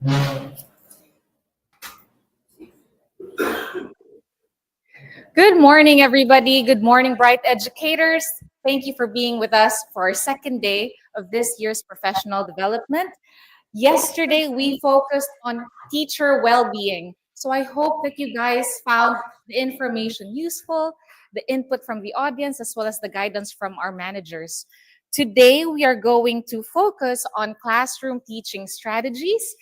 Good morning, everybody. Good morning, bright educators. Thank you for being with us for our second day of this year's professional development. Yesterday, we focused on teacher well-being. So I hope that you guys found the information useful, the input from the audience, as well as the guidance from our managers. Today, we are going to focus on classroom teaching strategies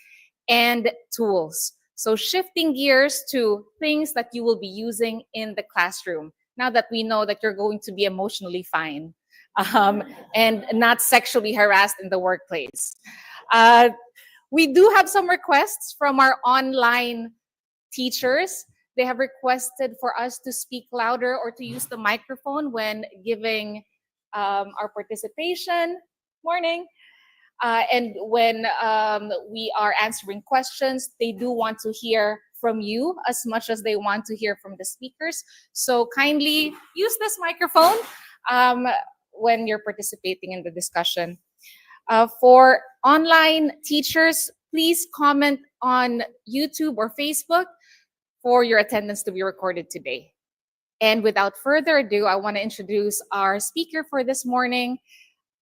and tools. So shifting gears to things that you will be using in the classroom. Now that we know that you're going to be emotionally fine and not sexually harassed in the workplace. We do have some requests from our online teachers. They have requested for us to speak louder or to use the microphone when giving our participation. Morning. And when we are answering questions, they do want to hear from you as much as they want to hear from the speakers. So kindly use this microphone when you're participating in the discussion. For online teachers, please comment on YouTube or Facebook for your attendance to be recorded today. And without further ado, I want to introduce our speaker for this morning,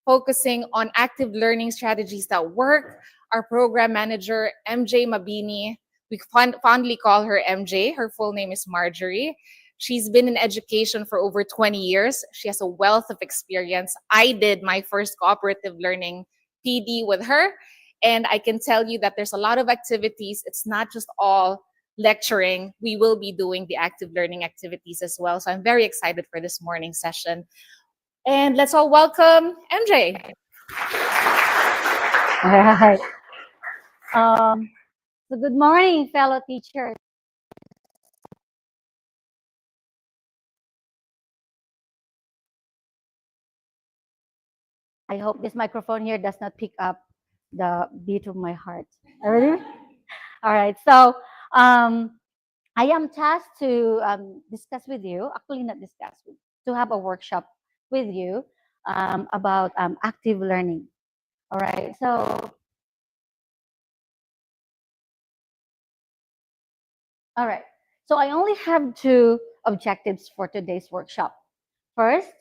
focusing on active learning strategies that work, our program manager, MJ Mabini. We fondly call her MJ. Her full name is Marjorie. She's been in education for over 20 years. She has a wealth of experience. I did my first cooperative learning PD with her, and I can tell you that there's a lot of activities. It's not just all lecturing. We will be doing the active learning activities as well. So I'm very excited for this morning's session. And let's all welcome MJ. All right. So good morning, fellow teachers. I hope this microphone here does not pick up the beat of my heart. Ready? All right. So I am tasked to discuss with you, actually not discuss, to have a workshop with you about active learning. All right. So all right. So I only have two objectives for today's workshop. First,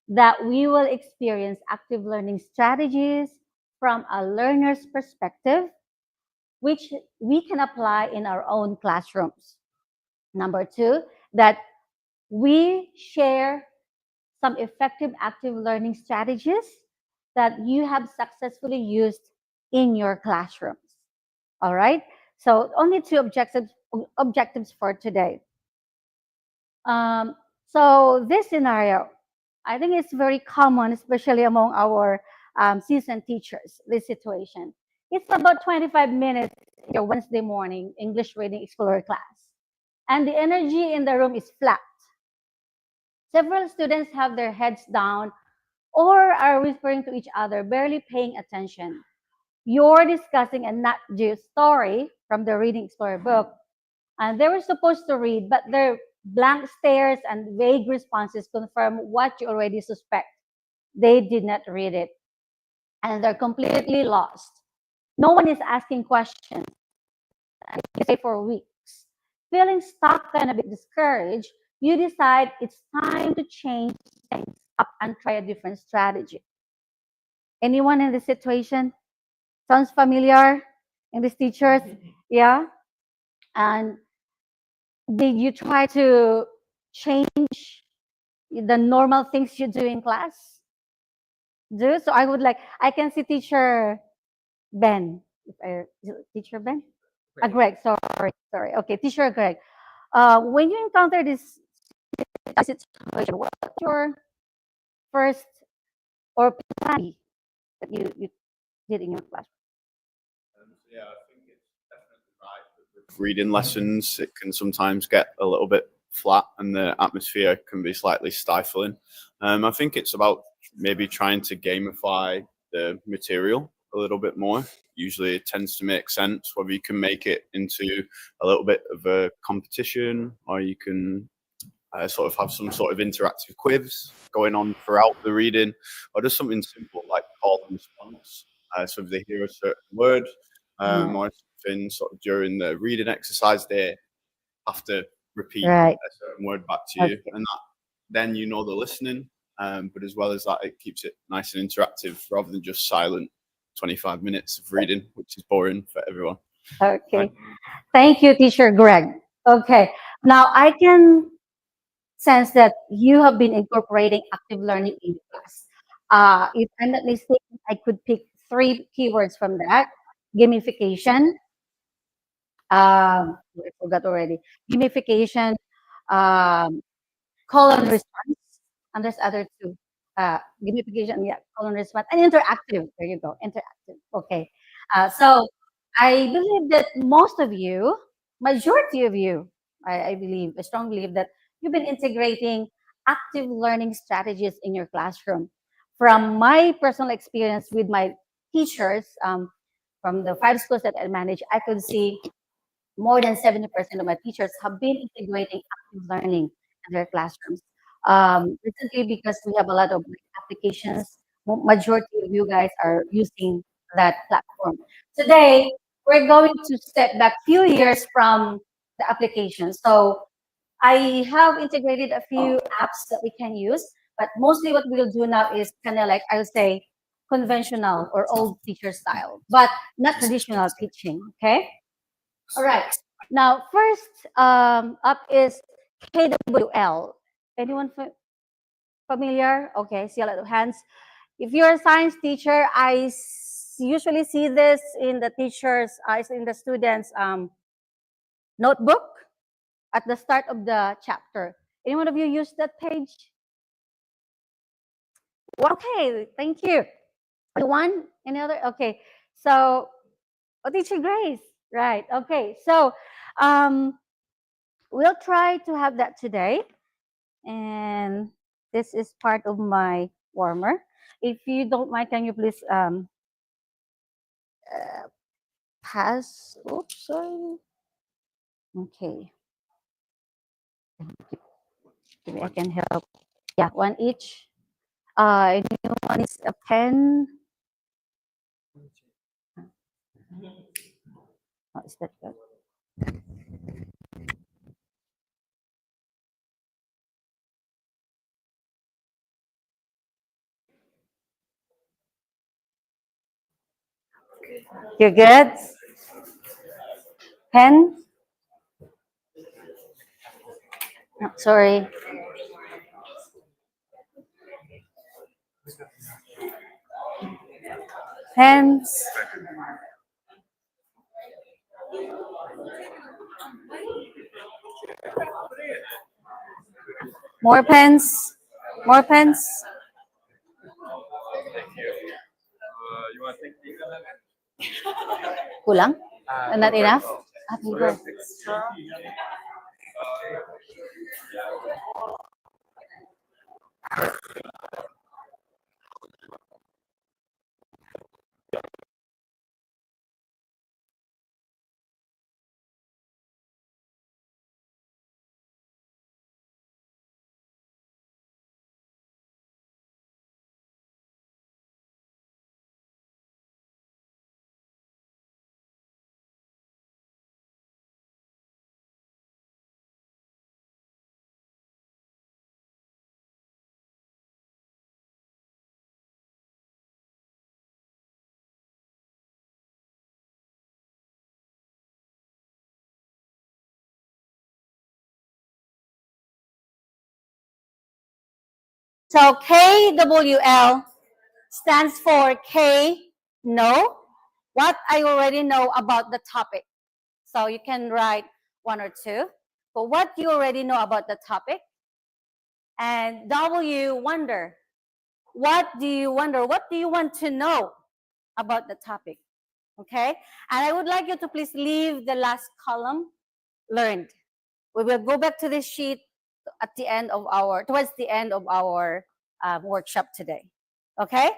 that we will experience active learning strategies from a learner's perspective, which we can apply in our own classrooms. Number two, that we share some effective active learning strategies that you have successfully used in your classrooms. All right. So only two objectives for today. So this scenario, I think it's very common, especially among our seasoned teachers, this situation. It's about 25 minutes your Wednesday morning English Reading Explorer class. And the energy in the room is flat. Several students have their heads down or are whispering to each other, barely paying attention. You're discussing a Nat Geo story from the Reading Explorer book, and they were supposed to read, but their blank stares and vague responses confirm what you already suspect. They did not read it, and they're completely lost. No one is asking questions. They say for weeks. Feeling stuck and a bit discouraged, you decide it's time to change things up and try a different strategy. Anyone in this situation? Sounds familiar in these teachers? Yeah? And did you try to change the normal things you do in class? So I can see teacher Ben. Teacher Ben? Greg, sorry. Okay, teacher Greg. When you encounter this situation, what's your first or plan that you did in your class? Yeah, I think it's definitely right. With reading lessons, it can sometimes get a little bit flat and the atmosphere can be slightly stifling. I think it's about maybe trying to gamify the material a little bit more. Usually it tends to make sense whether you can make it into a little bit of a competition or you can sort of have some sort of interactive quiz going on throughout the reading, or just something simple like call and response. So if they hear a certain word or something sort of during the reading exercise, they have to repeat Right. a certain word back to you, Okay. and that then you know they're listening. But as well as that, it keeps it nice and interactive rather than just silent 25 minutes of reading, which is boring for everyone. Okay. Right. Thank you, Teacher Greg. Okay. Now I can sense that you have been incorporating active learning in the class. If I'm not mistaken, I could pick three keywords from that: gamification. I forgot already. Gamification, um, call and response, and there's other two. Gamification, yeah, call and response, and interactive. There you go, interactive. Okay. So I believe that most of you, majority of you, I believe, I strongly believe that you've been integrating active learning strategies in your classroom. From my personal experience with my teachers, from the 5 schools that I manage, I could see more than 70% of my teachers have been integrating active learning in their classrooms. Recently, because we have a lot of applications, majority of you guys are using that platform. Today, we're going to step back few years from the application. So I have integrated a few apps that we can use, but mostly what we'll do now is kind of like, I would say, conventional or old teacher style, but not traditional teaching, okay? All right. Now, first up is KWL. Anyone familiar? Okay, see a lot of hands. If you're a science teacher, usually see this in the teachers, in the students' notebook at the start of the chapter. Any one of you use that page? Well, okay, thank you. Anyone? Any other? Okay, so, Teacher Grace, right? Okay, so we'll try to have that today. And this is part of my warmer. If you don't mind, can you please pass? Oops, sorry. Okay. Maybe I can help. Yeah, one each. New one is a pen. Oh, is that good? You're good? Pen? Oh, sorry. Pens? More pens? More pens? Kulang? Not enough? Paper. So KWL stands for K, know, what I already know about the topic. So you can write one or two, but what you already know about the topic. And W, wonder. What do you wonder? What do you want to know about the topic? Okay? And I would like you to please leave the last column, learned. We will go back to this sheet at the end of towards the end of our workshop today. Okay?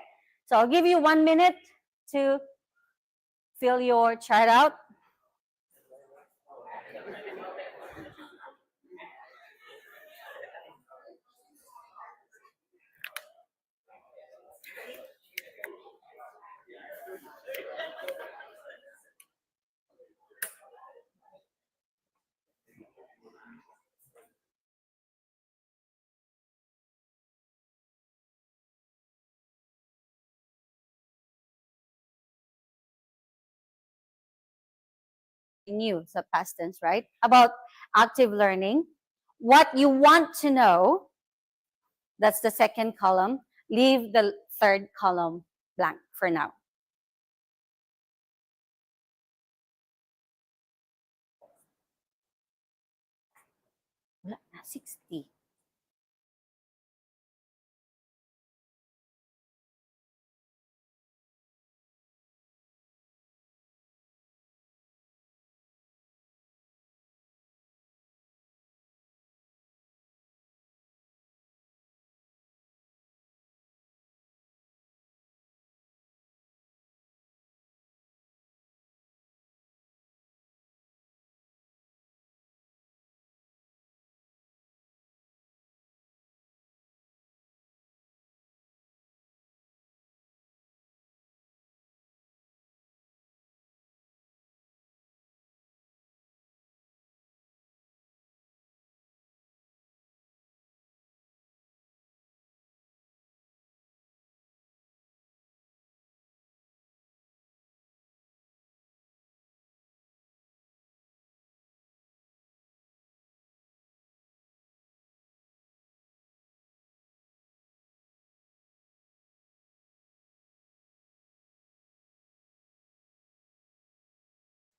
So I'll give you 1 minute to fill your chart out. knew, so past tense, right? About active learning. What you want to know, that's the second column. Leave the third column blank for now. Wala na, 60.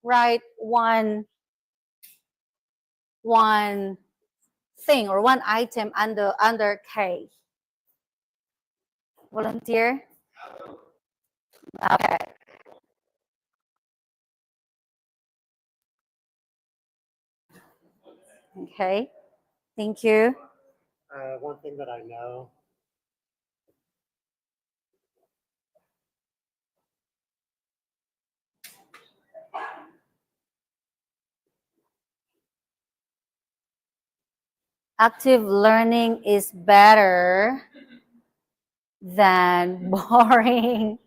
Write one thing or one item under K. Volunteer? Okay. Okay. Thank you. One thing that I know. Active learning is better than boring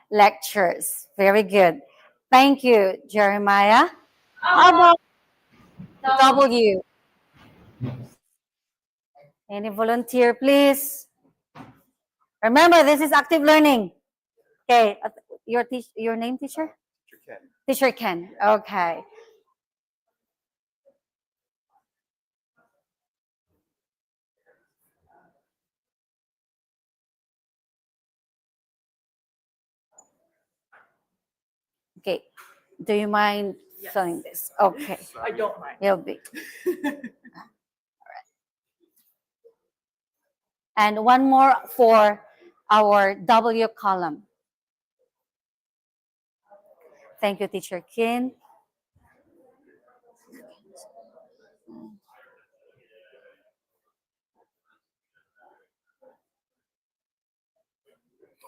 lectures. Very good. Thank you, Jeremiah. How about W? Any volunteer, please? Remember, this is active learning. Okay, your name, teacher? Teacher Ken. Okay. Okay. Do you mind filling this? Okay. I don't mind. It'll be. And one more for our W column. Thank you, Teacher Kin.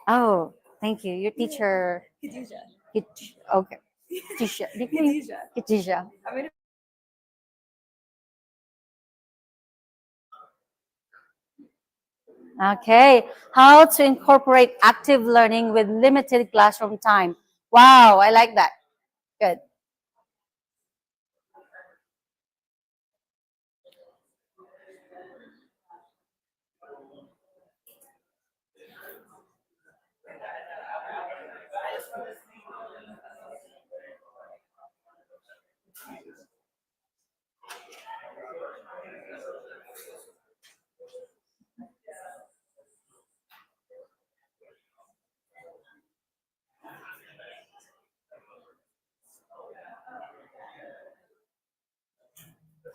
Oh, thank you. Your teacher. Okay. Teacher. Khadija. Okay. How to incorporate active learning with limited classroom time. Wow, I like that. Good.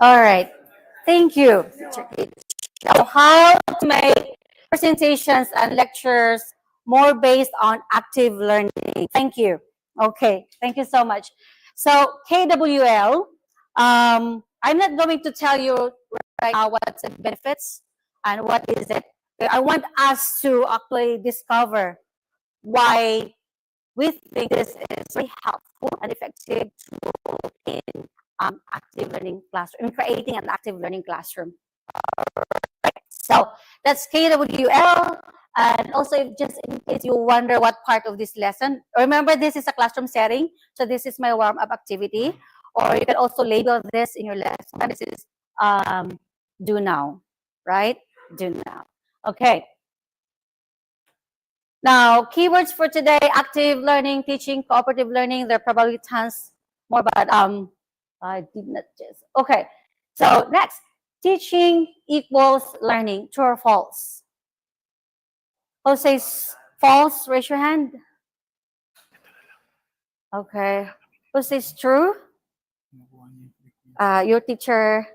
All right. Thank you. So how to make presentations and lectures more based on active learning. Thank you. Okay. Thank you so much. So KWL, I'm not going to tell you right now what's the benefits and what is it. I want us to actually discover why we think this is very helpful and effective tool in active learning classroom, in creating an active learning classroom. So that's KWL. And also, if just in case you wonder what part of this lesson, remember this is a classroom setting. So this is my warm-up activity. Or you can also label this in your lesson. This is do now, right? Do now. Okay. Now, keywords for today, active learning, teaching, cooperative learning. There are probably tons more, but I did not just. Okay, so next, teaching equals learning. True or false? Who says false? Raise your hand. Okay. Who says true? Your teacher,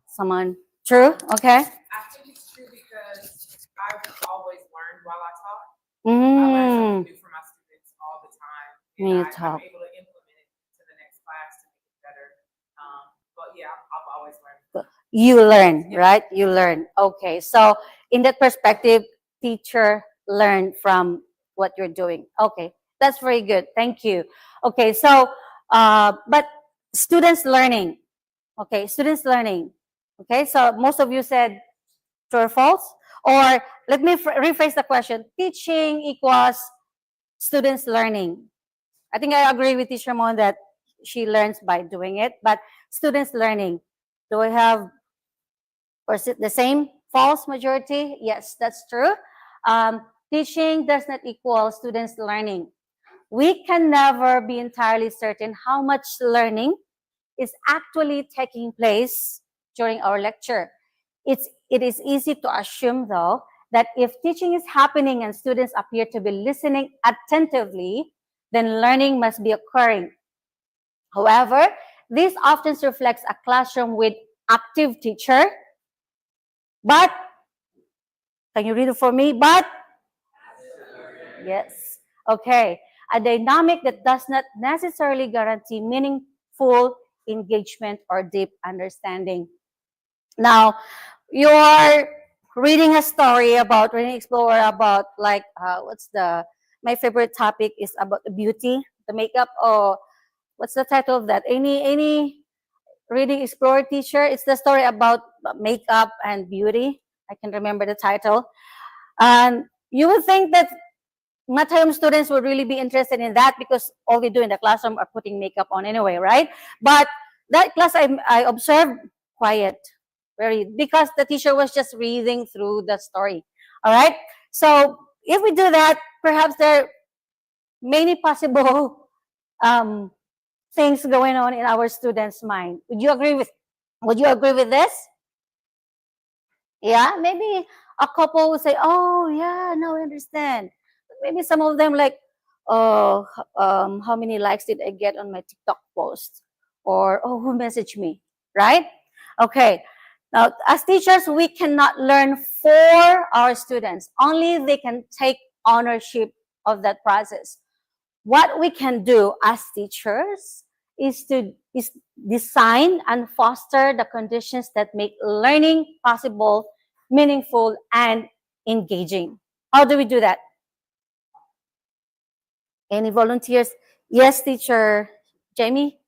someone. True. Okay. I think it's true because I've always learned while I taught. I learn something new from my students all the time, and When you I'm talk. able to implement it to the next class to make it better. But yeah, I've always learned. You learn, Yeah. right? You learn. Okay. So in that perspective, teacher learn from what you're doing. Okay. That's very good. Thank you. Okay. So, but students learning. Okay. Students learning. Okay. So most of you said true or false. Or let me rephrase the question. Teaching equals students learning. I think I agree with Teacher Mon that she learns by doing it, but students learning. Do I have, or is it the same false majority? Yes, that's true. Teaching does not equal students learning. We can never be entirely certain how much learning is actually taking place during our lecture. It is easy to assume, though, that if teaching is happening and students appear to be listening attentively, then learning must be occurring. However, this often reflects a classroom with active teacher, but, can you read it for me? But, yes, okay. A dynamic that does not necessarily guarantee meaningful engagement or deep understanding. Now, you're reading a story about reading explorer about like what's the my favorite topic is about the beauty, the makeup, or what's the title of that? Any reading explorer teacher? It's the story about makeup and beauty. I can remember the title. And you would think that Matayom students would really be interested in that because all we do in the classroom are putting makeup on anyway, right? But that class I observed quiet, very, because the teacher was just reading through the story. All right. So if we do that, perhaps there are many possible things going on in our students' mind. Would you agree with this? Yeah, maybe a couple would say, "Oh, yeah, now I understand." Maybe some of them like, "Oh, how many likes did I get on my TikTok post?" Or, "Oh, who messaged me?" Right? Okay. Now, as teachers, we cannot learn for our students. Only they can take ownership of that process. What we can do as teachers is design and foster the conditions that make learning possible, meaningful, and engaging. How do we do that? Any volunteers? Yes, teacher Jamie.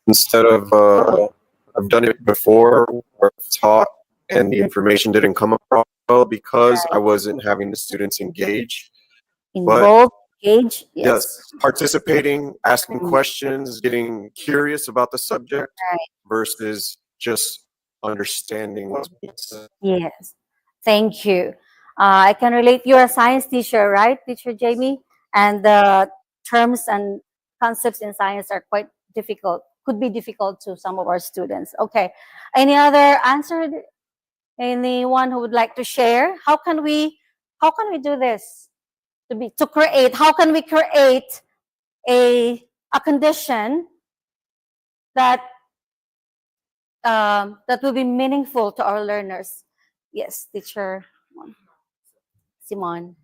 Instead of I've done it before or taught and the information didn't come across well because I wasn't having the students engage. Involve, engage, Yes, yes. participating, asking Mm. questions, getting curious about the subject Right. versus just understanding what's being said. Yes, thank you. I can relate. You're a science teacher, right, Teacher Jamie? And the terms and concepts in science are quite difficult. Could be difficult to some of our students. Okay. Any other answer? Anyone who would like to share? How can we do this? To create. How can we create a condition that that will be meaningful to our learners? Yes, Teacher Simon.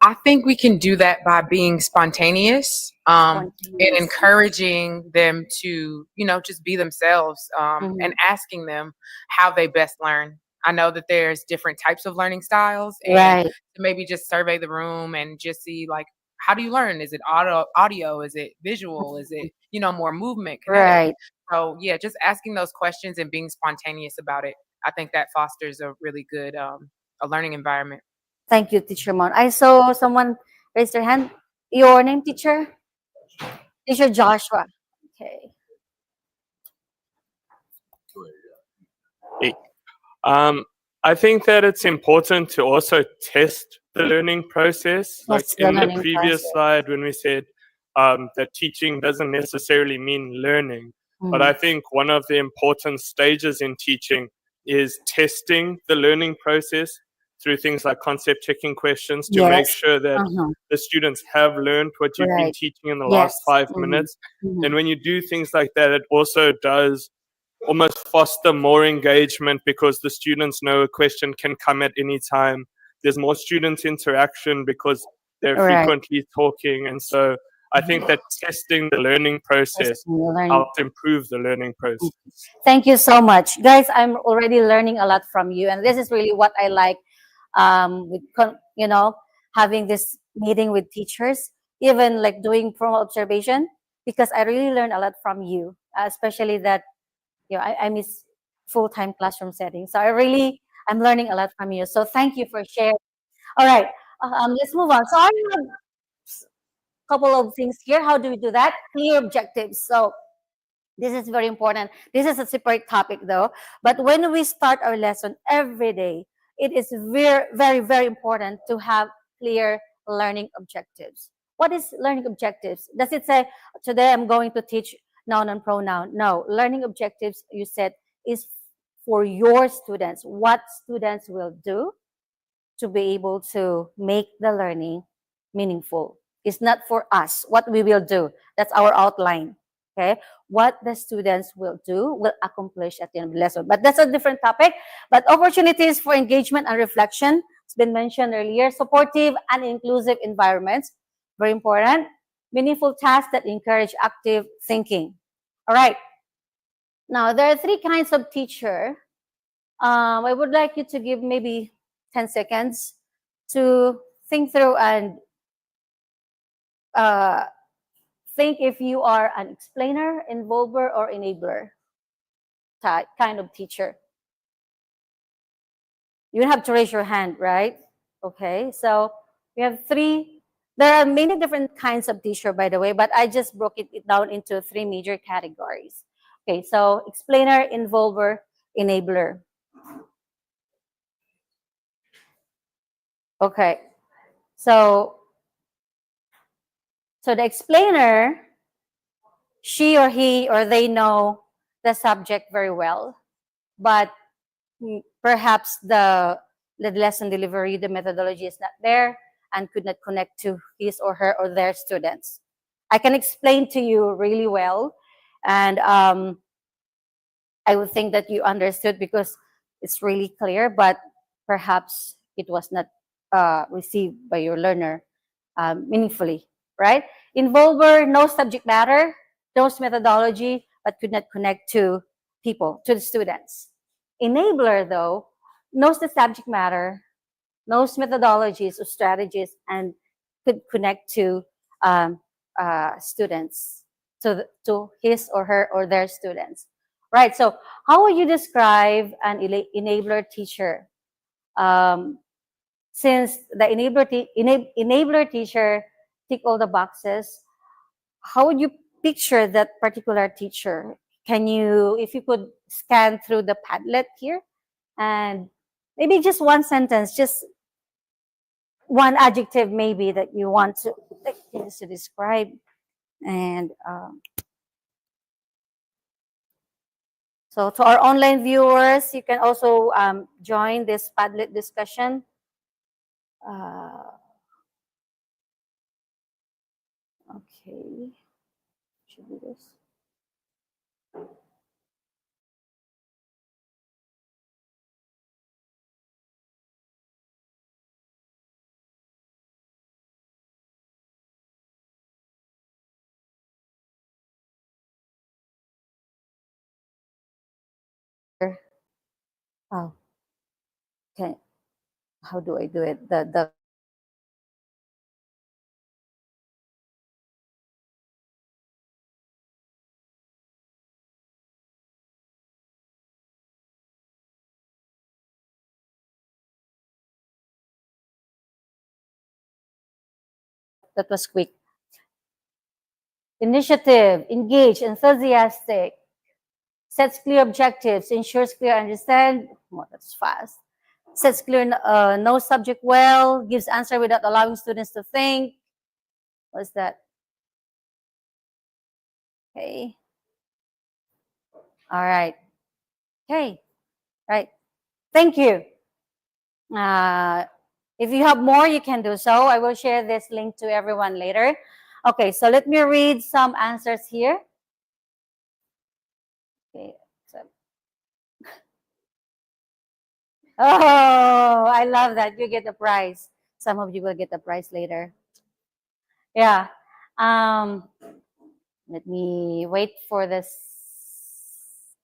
I think we can do that by being spontaneous, and Spontaneous. encouraging them to, just be themselves, and asking them how they best learn. I know that there's different types of learning styles, and Right. to maybe just survey the room and just see like, how do you learn? Is it audio? Is it visual? Is it, more movement, kinetic? Right. So yeah, just asking those questions and being spontaneous about it. I think that fosters a really good a learning environment. Thank you, Teacher Mon. I saw someone raise their hand. Your name, teacher? Teacher Joshua. Okay. I think that it's important to also test the learning process. Like Yes, the in the learning previous process. slide, when we said that teaching doesn't necessarily mean learning, but Mm. I think one of the important stages in teaching is testing the learning process through things like concept checking questions to make Yes. sure that Uh-huh. the students have learned what you've been Right. teaching in the Yes. last 5 Mhm. minutes. Mhm. And when you do things like that, it also does almost foster more engagement because the students know a question can come at any time. There's more student interaction because they're Right. frequently talking. And so I think that testing the learning process Testing the learning. helps improve the learning process. Thank you so much, guys. I'm already learning a lot from you, and this is really what I like. With having this meeting with teachers, even like doing promo observation, because I really learn a lot from you, especially that I miss full-time classroom setting. So I'm learning a lot from you. So thank you for sharing. All right, let's move on. So I have a couple of things here. How do we do that? Clear objectives. So this is very important. This is a separate topic though. But when we start our lesson every day, it is very, very, very important to have clear learning objectives. What is learning objectives? Does it say, today I'm going to teach noun and pronoun? No, learning objectives, you said, is for your students, what students will do to be able to make the learning meaningful. It's not for us, what we will do. That's our outline. Okay, what the students will do, will accomplish at the end of the lesson. But that's a different topic. But opportunities for engagement and reflection, it's been mentioned earlier. Supportive and inclusive environments, very important. Meaningful tasks that encourage active thinking. All right. Now, there are three kinds of teacher. I would like you to give maybe 10 seconds to think through and uh, think if you are an explainer, involver, or enabler type kind of teacher. You have to raise your hand, right? Okay, so we have three. There are many different kinds of teacher, by the way, but I just broke it down into three major categories. Okay, so explainer, involver, enabler. Okay, so the explainer, she or he or they know the subject very well, but perhaps the lesson delivery, the methodology is not there and could not connect to his or her or their students. I can explain to you really well, and I would think that you understood because it's really clear, but perhaps it was not received by your learner meaningfully, right? Involver knows subject matter, knows methodology, but could not connect to people, to the students. Enabler, though, knows the subject matter, knows methodologies or strategies, and could connect to students, to his or her or their students. Right, so how would you describe an enabler teacher? Since the enabler teacher tick all the boxes, how would you picture that particular teacher? Can you, if you could scan through the Padlet here, and maybe just one sentence, just one adjective maybe that you want to describe, and so to our online viewers, you can also join this Padlet discussion. Okay, should do this. Oh, okay. How do I do it? The that was quick. Initiative, engage, enthusiastic. Sets clear objectives, ensures clear understand. Oh, that's fast. Sets clear knows subject well, gives answer without allowing students to think. What's that? Okay. All right. Okay. Right. Thank you. If you have more, you can do so. I will share this link to everyone later. Okay, so let me read some answers here. Okay. So. Oh, I love that. You get the prize. Some of you will get the prize later. Yeah. Let me wait for the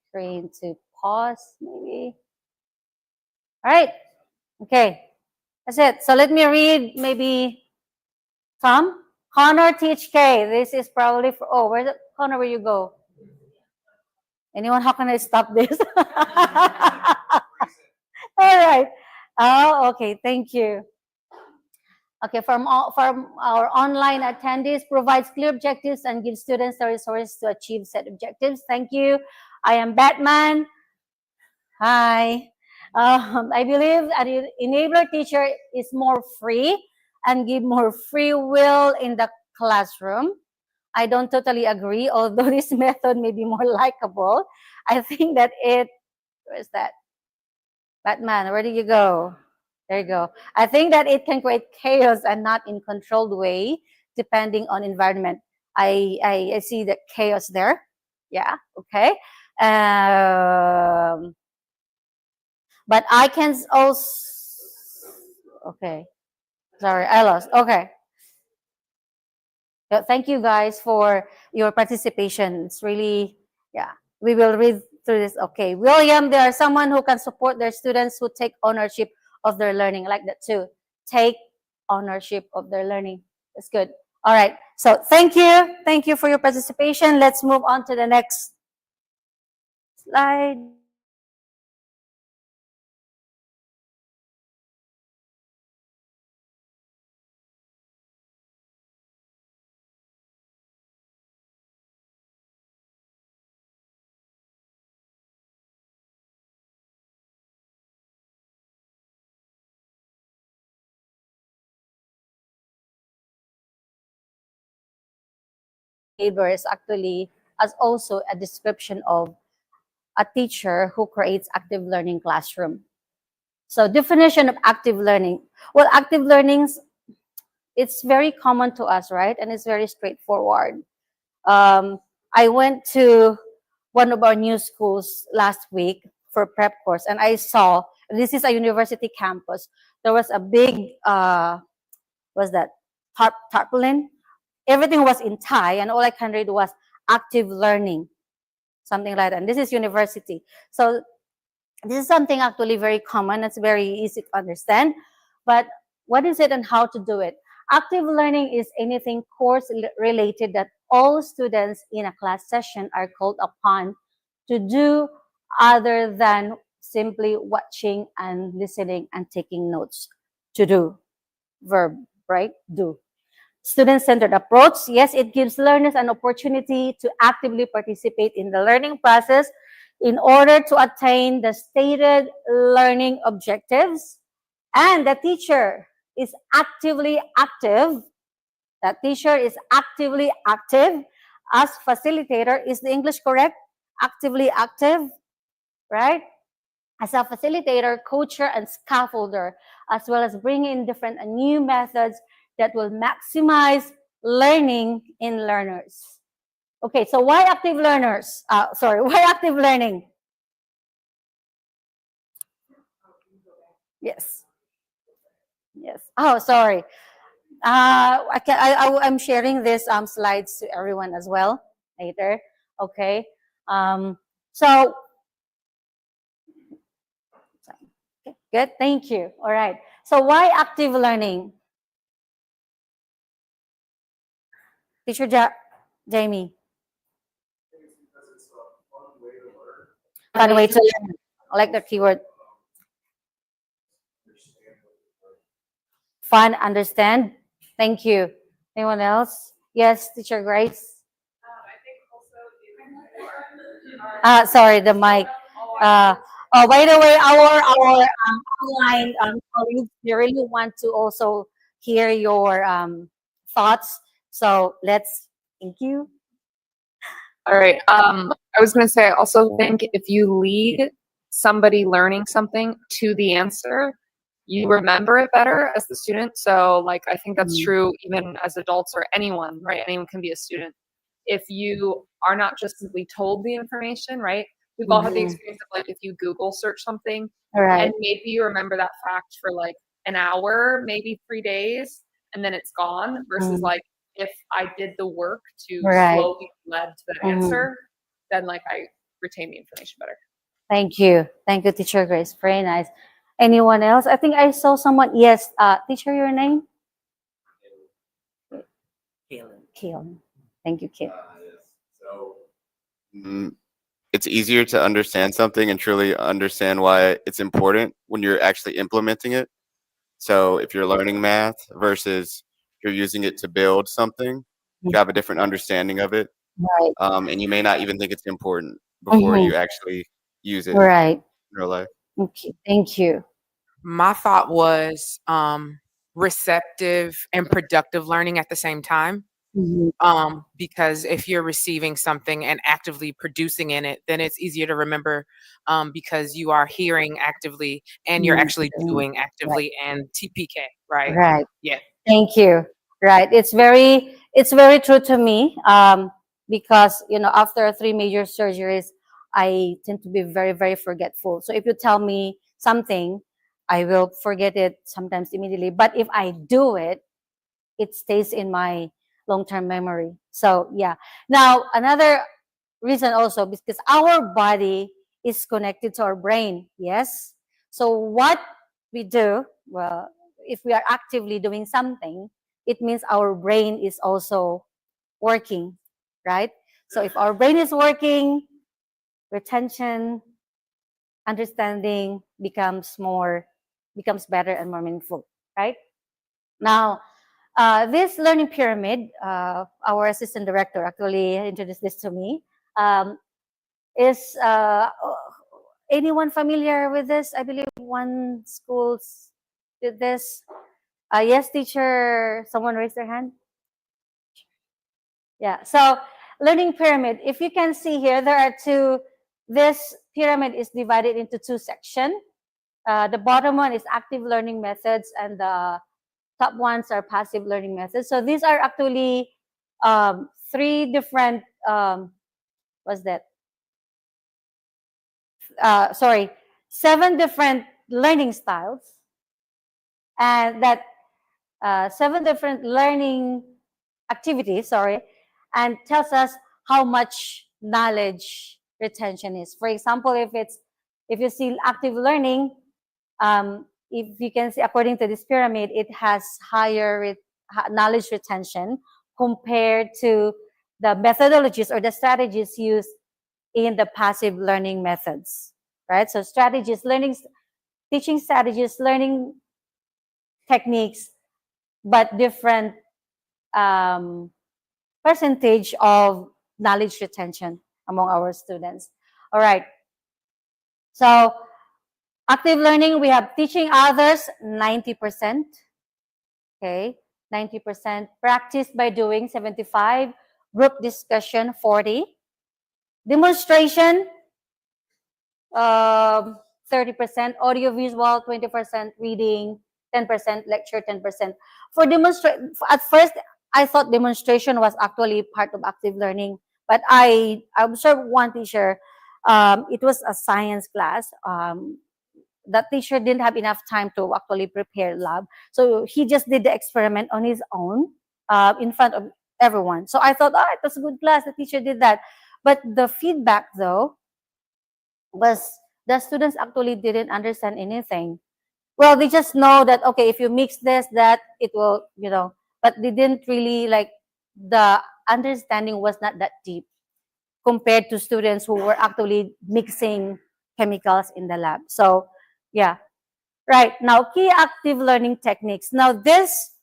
screen to pause, maybe. All right. Okay. That's it. So let me read maybe Tom. Connor teach K. This is probably for, oh, where's it? Connor, where you go? Anyone, how can I stop this? All right. Oh, okay. Thank you. Okay, from our online attendees, provides clear objectives and gives students the resources to achieve set objectives. Thank you. I am Batman. Hi. I believe an enabler teacher is more free and give more free will in the classroom. I don't totally agree, although this method may be more likable. I think that where's that? Batman, where did you go? There you go. I think that it can create chaos and not in controlled way, depending on environment. I see the chaos there. Yeah, okay. But I can also, okay. Sorry, I lost. Okay. So thank you guys for your participation. It's really, yeah, we will read through this. Okay, William, there are someone who can support their students who take ownership of their learning. I like that too. Take ownership of their learning. That's good. All right. So thank you. Thank you for your participation. Let's move on to the next slide. Behavior is actually as also a description of a teacher who creates active learning classroom. So definition of active learning. Well, active learnings, it's very common to us, right? And it's very straightforward. I went to one of our new schools last week for prep course, and I saw, this is a university campus, there was a big, what's that, tarpaulin. Everything was in Thai, and all I can read was active learning, something like that. And this is university. So this is something actually very common. It's very easy to understand. But what is it and how to do it? Active learning is anything course related that all students in a class session are called upon to do other than simply watching and listening and taking notes. To do. Verb, right? Do. Student-centered approach. Yes, it gives learners an opportunity to actively participate in the learning process in order to attain the stated learning objectives. And the teacher is actively active. That teacher is actively active as facilitator. Is the English correct? Actively active, right? As a facilitator, coacher, and scaffolder, as well as bringing in different and new methods that will maximize learning in learners. Okay, so why active learners? Why active learning? Yes. Yes. Oh, sorry. I'm sharing this slides to everyone as well later. Okay. So good. Thank you. All right. So why active learning? Teacher Jamie. Fun way to learn. I like the keyword. Fun, understand. Thank you. Anyone else? Yes, Teacher Grace. I think also Sorry, the mic. Uh, oh, by the way, our online colleagues, they really want to also hear your thoughts. So let's. Thank you. All right. I was going to say, I also think if you lead somebody learning something to the answer, you remember it better as the student. So, like, I think that's true even as adults or anyone, right? Anyone can be a student. If you are not just simply told the information, right? We've all had the experience of like if you Google search something All right. and maybe you remember that fact for like an hour, maybe 3 days, and then it's gone versus like if I did the work to Right. slowly lead to that answer, then like I retain the information better. Thank you. Thank you, Teacher Grace. Very nice. Anyone else? I think I saw someone. Yes, teacher, your name? Kaylin. Thank you, Kaylin. It's easier to understand something and truly understand why it's important when you're actually implementing it. So if you're learning math versus you're using it to build something, you have a different understanding of it. Right. And you may not even think it's important before you actually use it Right. in real life. Okay. Thank you. My thought was receptive and productive learning at the same time. Because if you're receiving something and actively producing in it, then it's easier to remember because you are hearing actively and you're actually doing actively and TPK, right? Right. Yeah. Thank you. Right. It's very true to me. Because after 3 major surgeries, I tend to be very, very forgetful. So if you tell me something, I will forget it sometimes immediately. But if I do it, it stays in my long-term memory. So yeah. Now another reason also because our body is connected to our brain. Yes. So what we do, well, if we are actively doing something, it means our brain is also working, right? So if our brain is working, retention, understanding becomes better and more meaningful, right? Now, this learning pyramid, our assistant director actually introduced this to me. Is anyone familiar with this? I believe one school did this. Yes, teacher. Someone raised their hand. Yeah. So, learning pyramid. If you can see here, there are two. This pyramid is divided into two sections. The bottom one is active learning methods, and the top ones are passive learning methods. So these are actually three different. What's that? Sorry, 7 different learning styles, and that 7 different learning activities. Sorry, and tells us how much knowledge retention is. For example, if you see active learning, if you can see according to this pyramid, it has higher knowledge retention compared to the methodologies or the strategies used in the passive learning methods, right? So strategies, teaching strategies, learning techniques, but different percentage of knowledge retention among our students. All right. So active learning, we have teaching others, 90%. Okay, 90%. Practice by doing, 75. Group discussion, 40. Demonstration, 30%. Audiovisual, 20%. Reading, 10%. Lecture, 10%. For demonstration, at first, I thought demonstration was actually part of active learning, but I observed one teacher. It was a science class. That teacher didn't have enough time to actually prepare lab, so he just did the experiment on his own in front of everyone. So I thought, it was a good class. The teacher did that, but the feedback though was the students actually didn't understand anything. Well, they just know that okay, if you mix this, that it will, but they didn't really like the understanding was not that deep compared to students who were actually mixing chemicals in the lab. So yeah. Right. Now, key active learning techniques. Now, this,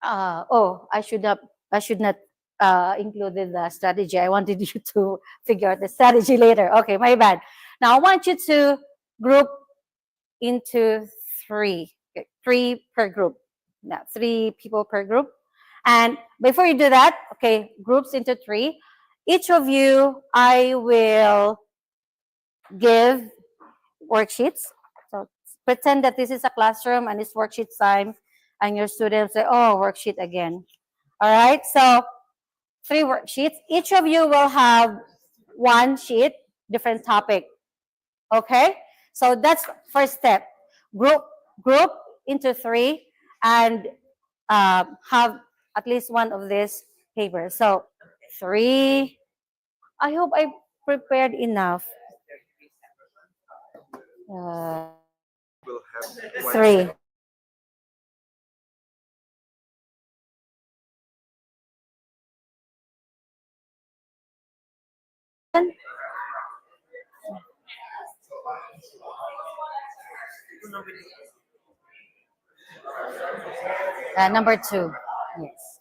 I should not included the strategy. I wanted you to figure out the strategy later. Okay, my bad. Now I want you to group into three, okay, 3 per group. Now 3 people per group. And before you do that, okay, groups into 3. Each of you, I will give worksheets. So pretend that this is a classroom and it's worksheet time, and your students say, "Oh, worksheet again." All right, so 3 worksheets. Each of you will have 1 sheet, different topic. Okay, so that's first step. Group into 3 and have at least 1 of this paper. So 3. I hope I prepared enough. 3. Number 2. Yes.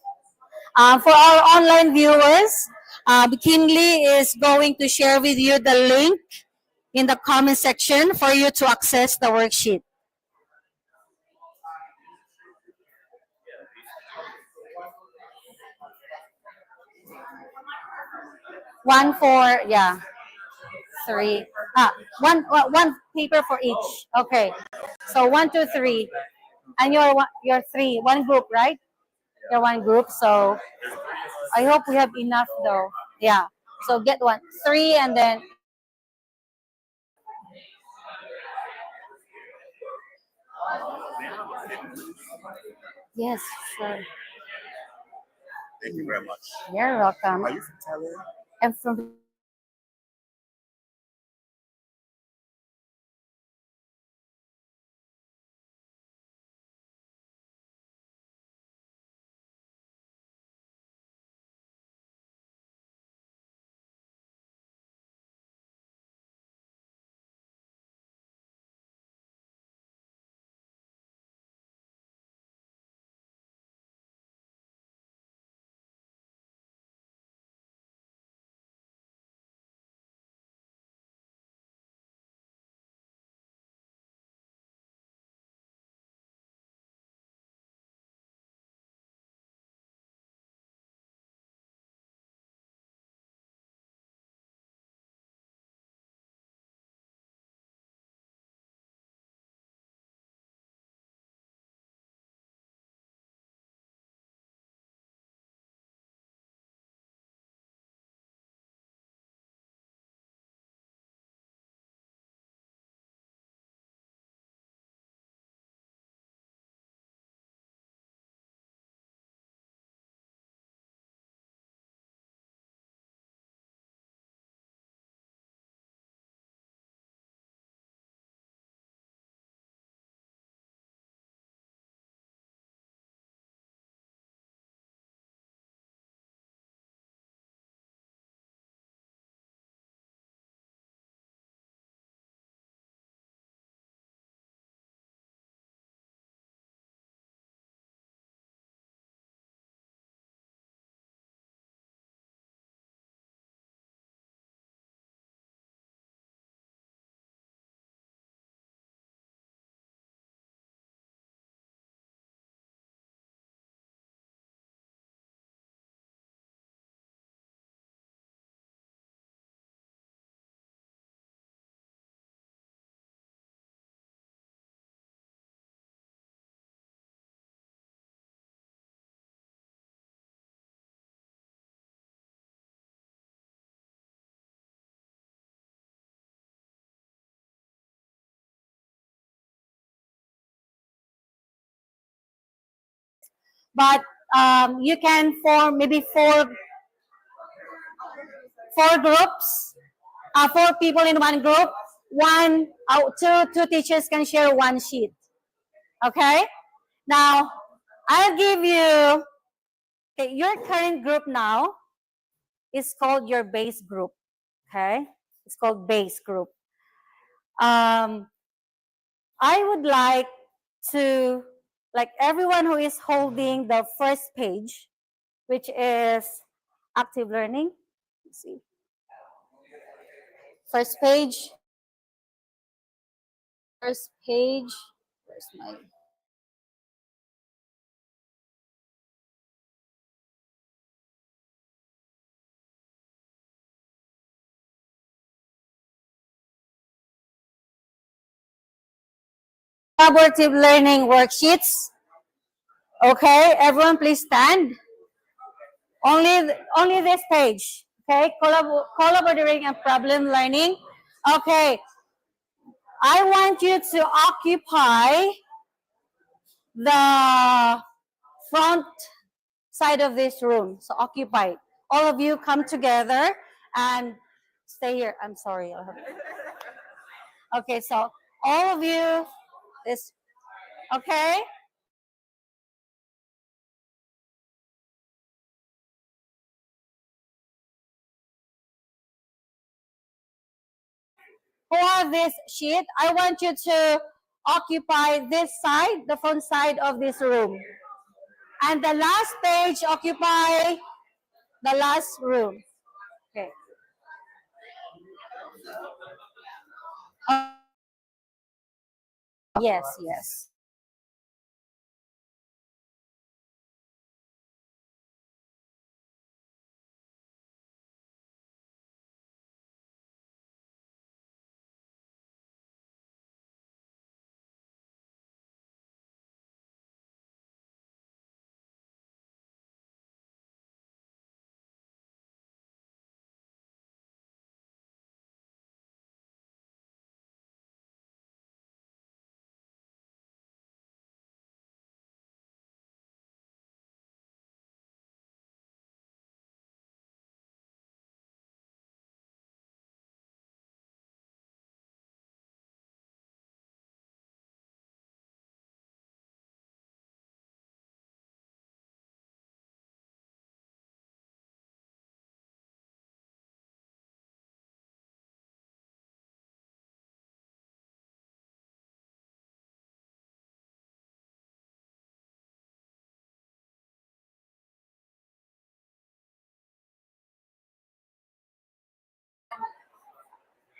For our online viewers, Kinley is going to share with you the link in the comment section for you to access the worksheet. One for, yeah, 3. One paper for each. Okay. So 1, 2, 3. And you're 3. One group, right? You're one group. So I hope we have enough though. Yeah. So get 1, 3, and then yes, sure. Thank you very much. You're welcome. Are you from Thailand? I'm from but you can form maybe 4 groups, 4 people in one group. Two teachers can share 1 sheet. Okay. Now I'll give you. Okay, your current group now is called your base group. Okay, it's called base group. I would like to, like everyone who is holding the first page, which is active learning. Let's see. First page. First page. Where's my collaborative learning worksheets? Okay, everyone please stand. Only this page. Okay, collaborating and problem learning. Okay, I want you to occupy the front side of this room. So occupy. All of you come together and stay here. I'm sorry. Okay, so all of you is okay. For this sheet, I want you to occupy this side, the front side of this room. And the last page, occupy the last room. Okay. Yes, yes.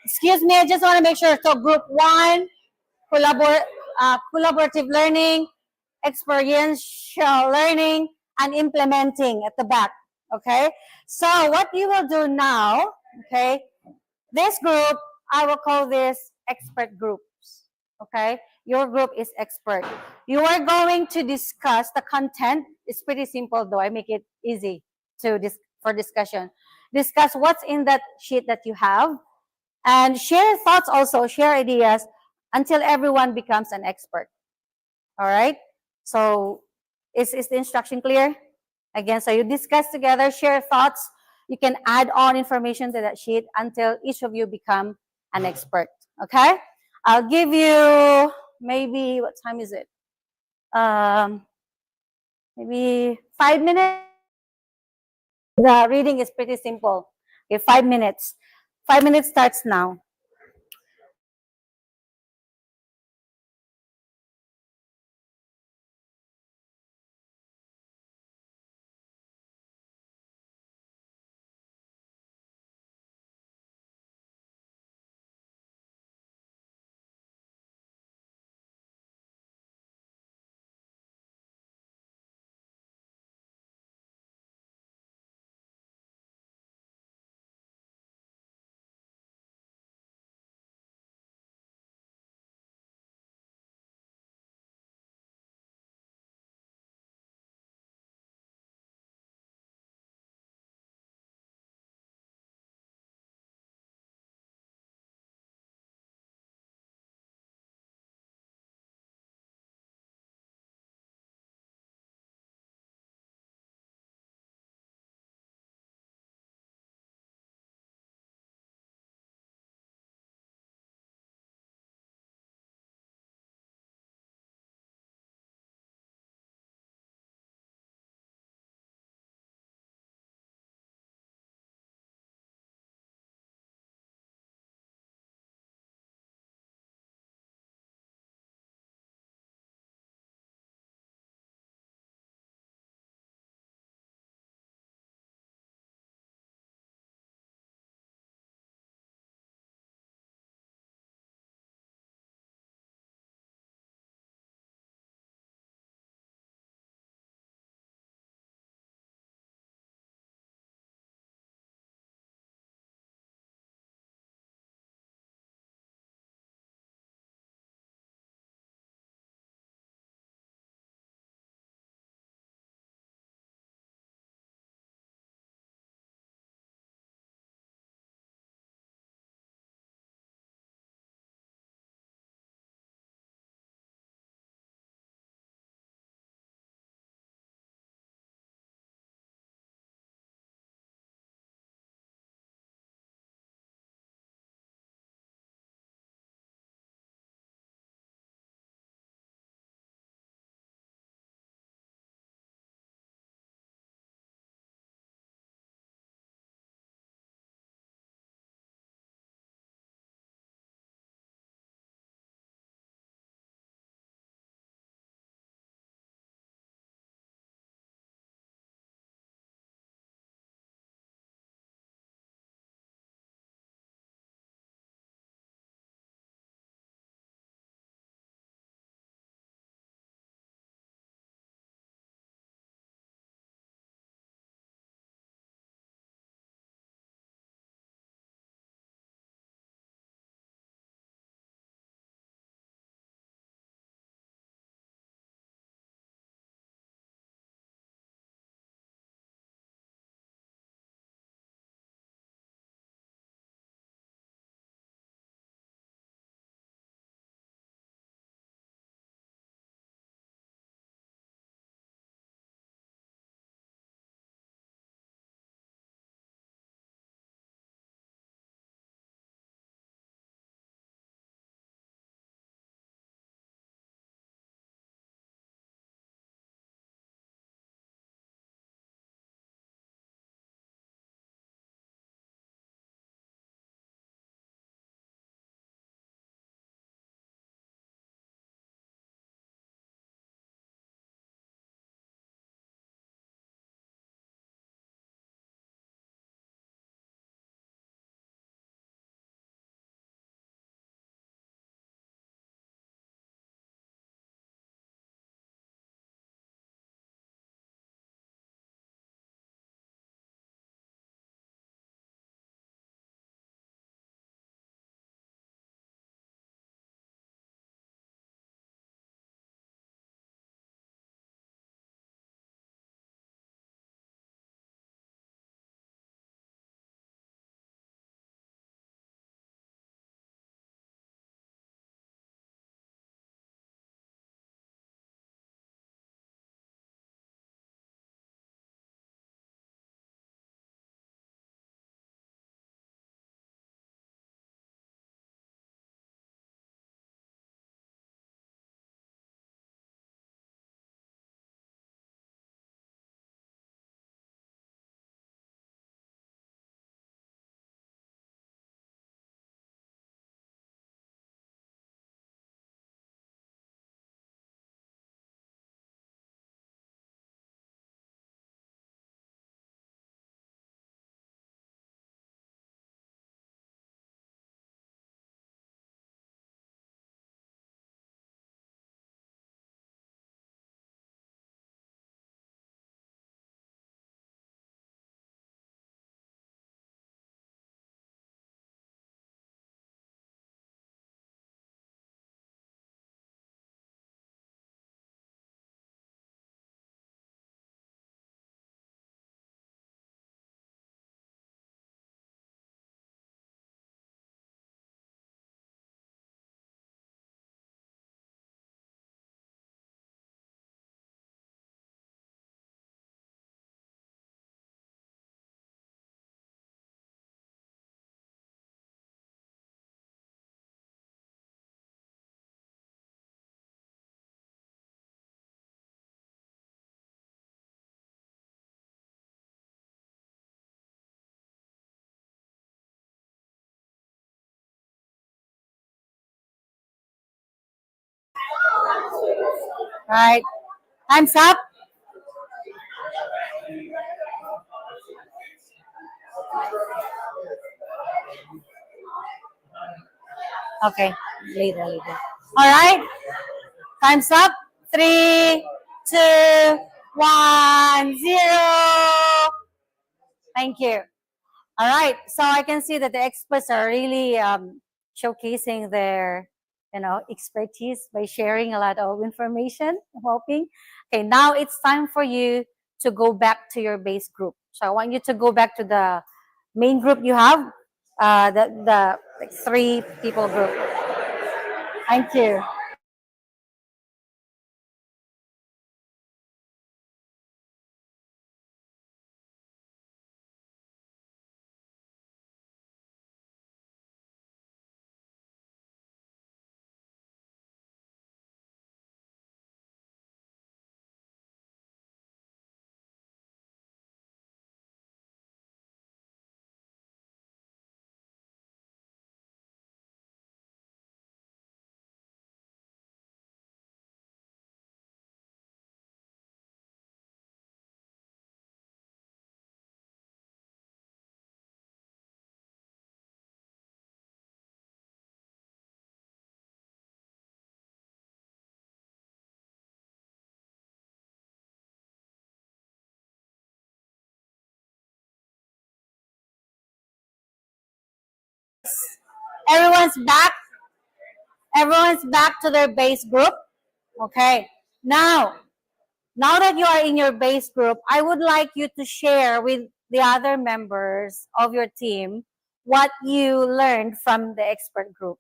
Excuse me, I just want to make sure. So group one, collaborative learning, experiential learning, and implementing at the back. Okay. So what you will do now, okay, this group, I will call this expert groups. Okay. Your group is expert. You are going to discuss the content. It's pretty simple though. I make it easy for discussion. Discuss what's in that sheet that you have and share thoughts also, share ideas until everyone becomes an expert. All right? So is the instruction clear? Again, so you discuss together, share thoughts. You can add on information to that sheet until each of you become an expert. Okay? I'll give you maybe, what time is it? Maybe 5 minutes. The reading is pretty simple. Okay, 5 minutes. 5 minutes starts now. Right. Time's up. Okay. Later. All right. Time's up. 3, 2, 1, 0. Thank you. All right. So I can see that the experts are really showcasing their, expertise by sharing a lot of information, helping. Okay. Now it's time for you to go back to your base group. So I want you to go back to the main group you have, the like 3 people group. Thank you. Everyone's back. Everyone's back to their base group. Okay. Now that you are in your base group, I would like you to share with the other members of your team what you learned from the expert group.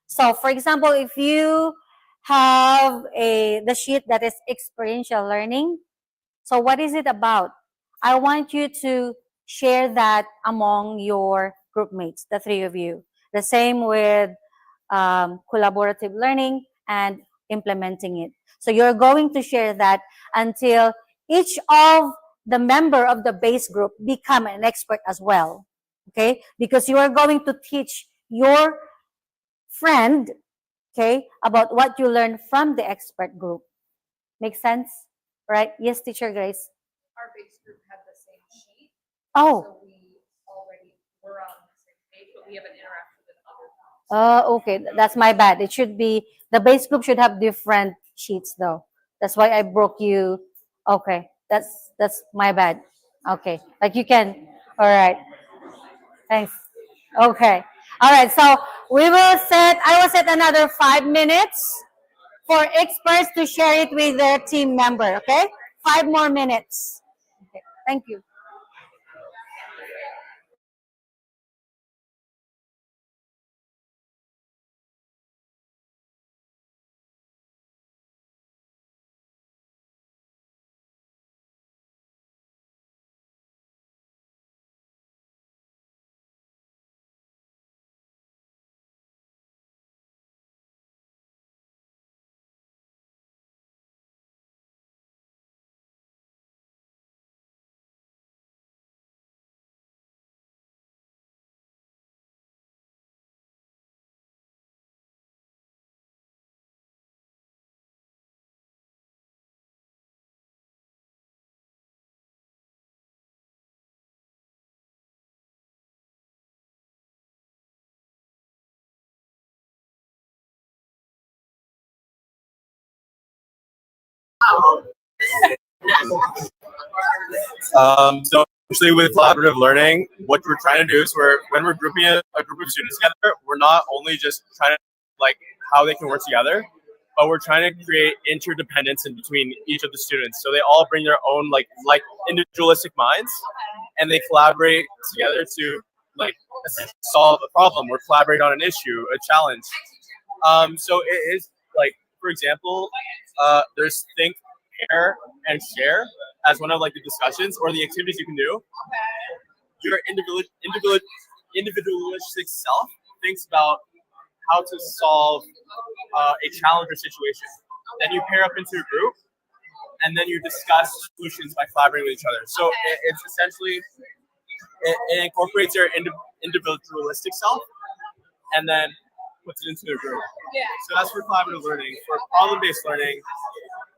So, for example, if you have the sheet that is experiential learning, so what is it about? I want you to share that among your group mates, the 3 of you. The same with collaborative learning and implementing it. So you're going to share that until each of the member of the base group become an expert as well. Okay? Because you are going to teach your friend, okay, about what you learned from the expert group. Make sense? Right? Yes, teacher Grace. Our base group had the same sheet, Oh, so we already were on the same page, but we haven't interacted with others. okay. That's my bad. It should be, the base group should have different sheets though. That's why I broke you. Okay. That's my bad. Okay. Like you can. All right. Thanks. Okay. All right. So I will set another 5 minutes for experts to share it with their team member. Okay. 5 more minutes. Okay. Thank you. So actually with collaborative learning, what we're trying to do is when we're grouping a group of students together, we're not only just trying to like how they can work together, but we're trying to create interdependence in between each of the students. So they all bring their own like individualistic minds, and they collaborate together to like solve a problem or collaborate on an issue, a challenge. So it is like, for example, there's think, pair, and share as one of like the discussions or the activities you can do. Your individualistic self thinks about how to solve a challenge or situation. Then you pair up into a group, and then you discuss solutions by collaborating with each other. So it's essentially it incorporates your individualistic self, and then puts it into a group. Yeah. So that's for collaborative learning. For problem-based learning,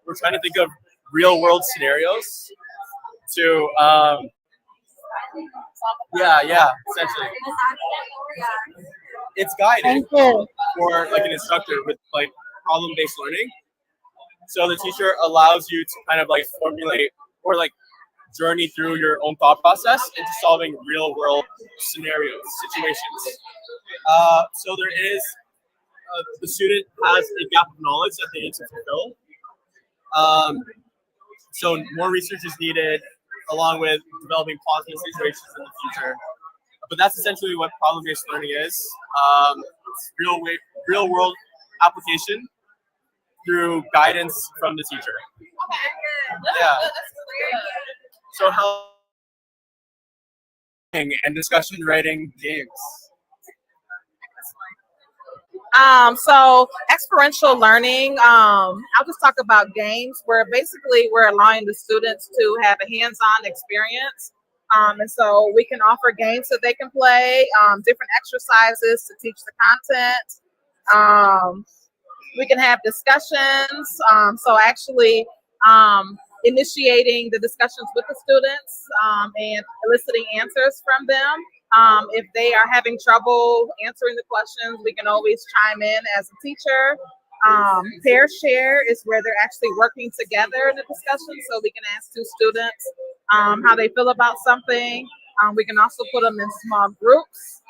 we're trying to think of real world scenarios to essentially it's guided Thank you. for like an instructor with like problem based learning. So the teacher allows you to kind of like formulate or like journey through your own thought process into solving real world scenarios, situations. So there is the student has a gap of knowledge that they need to fulfill. So more research is needed, along with developing plausible situations in the future. But that's essentially what problem-based learning is. It's real world application through guidance from the teacher. Yeah. So how and discussion writing games. So experiential learning, I'll just talk about games where basically we're allowing the students to have a hands-on experience. And so we can offer games that they can play, different exercises to teach the content. We can have discussions. So actually initiating the discussions with the students and eliciting answers from them. If they are having trouble answering the questions, we can always chime in as a teacher. Pair share is where they're actually working together in the discussion, so we can ask two students how they feel about something. We can also put them in small groups.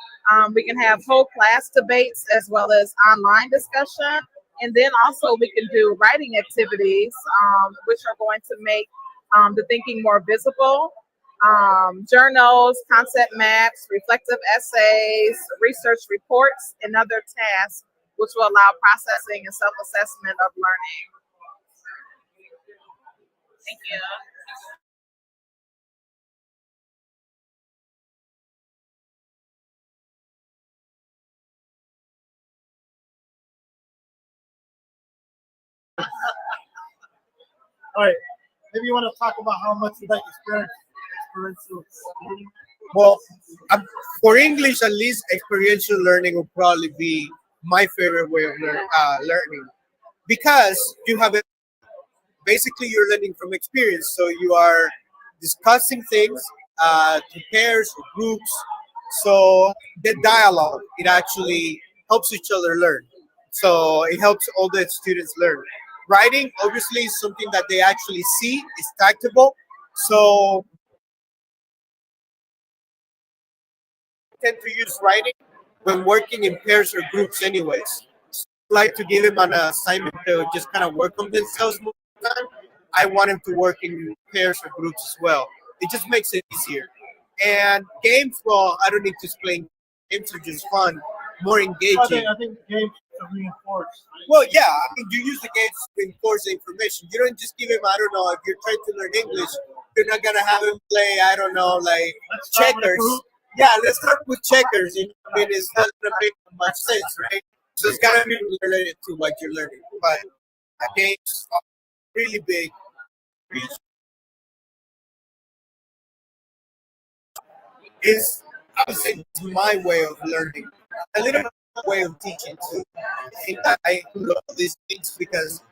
We can have whole class debates as well as online discussion. And then also we can do writing activities, which are going to make the thinking more visible. Journals, concept maps, reflective essays, research reports, and other tasks, which will allow processing and self-assessment of learning. Thank you. All right. Maybe you want to talk about how much you like experiential learning. Well, for English, at least experiential learning will probably be my favorite way of learning because you have basically you're learning from experience. So you are discussing things to pairs or groups. So the dialogue it actually helps each other learn. So it helps all the students learn. Writing obviously is something that they actually see is tactable. So I tend to use writing when working in pairs or groups anyways. I like to give them an assignment to just kind of work on themselves most of the time. I want them to work in pairs or groups as well. It just makes it easier. And games, well, I don't need to explain. Games are just fun, more engaging. I think games to reinforce. Well, yeah, I mean, you use the games to reinforce the information. You don't just give them, I don't know, if you're trying to learn English, you're not going to have them play, I don't know, like checkers. Yeah, let's start with checkers. You know, I mean, it's not going to make much sense, right? So it's got to be related to what you're learning. But games are really big. Is I would say it's my way of learning, a little bit of way of teaching too. I think I love these things because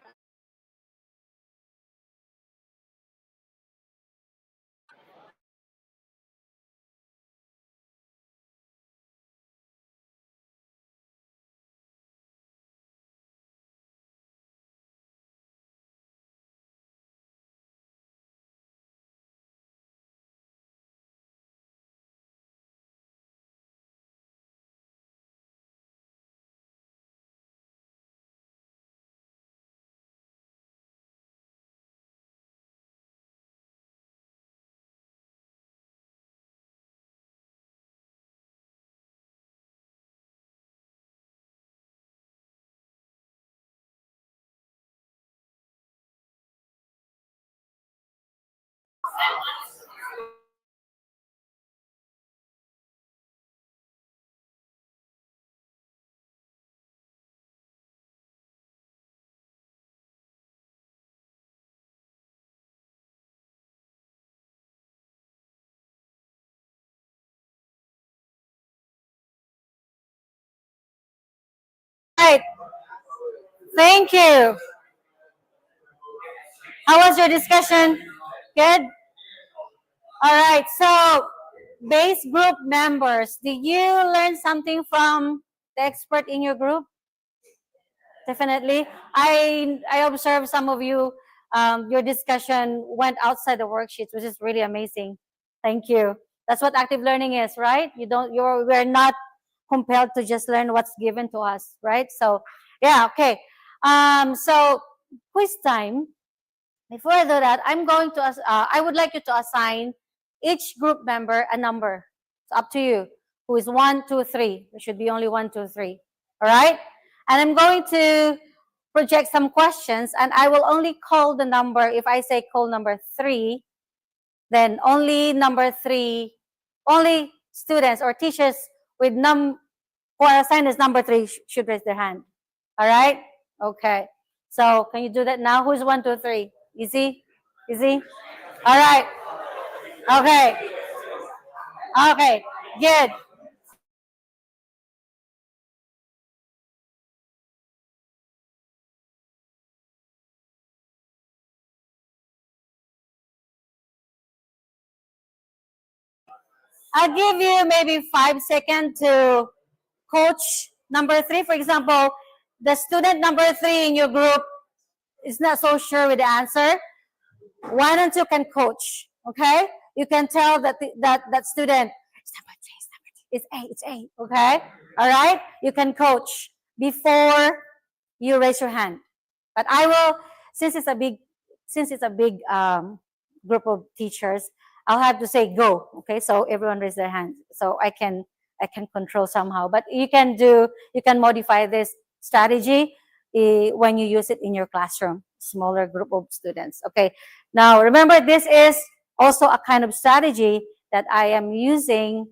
Right. Thank you. How was your discussion? Good? All right. So, base group members, did you learn something from the expert in your group? Definitely. I observed some of you, your discussion went outside the worksheets, which is really amazing. Thank you. That's what active learning is, right? We're not compelled to just learn what's given to us, right? So, yeah, okay. So quiz time. Before I do that, I would like you to assign each group member a number. It's up to you. Who is 1, 2, 3? There should be only 1, 2, 3. All right? And I'm going to project some questions, and I will only call the number. If I say call number 3, then only number 3, only students or teachers with who are assigned as number 3 should raise their hand. All right? Okay. So can you do that now? Who's 1, 2, 3? Easy? Easy? All right. Okay. Okay. Good. I'll give you maybe 5 seconds to coach number 3. For example, the student number 3 in your group is not so sure with the answer. 1 and 2 can coach. Okay? You can tell that that student is number 3, it's A, it's A. Okay? All right? You can coach before you raise your hand. But I will, since it's a big group of teachers, I'll have to say go. Okay, so everyone raise their hands, so I can control somehow. But you can modify this strategy when you use it in your classroom, smaller group of students. Okay, now remember, this is also a kind of strategy that I am using,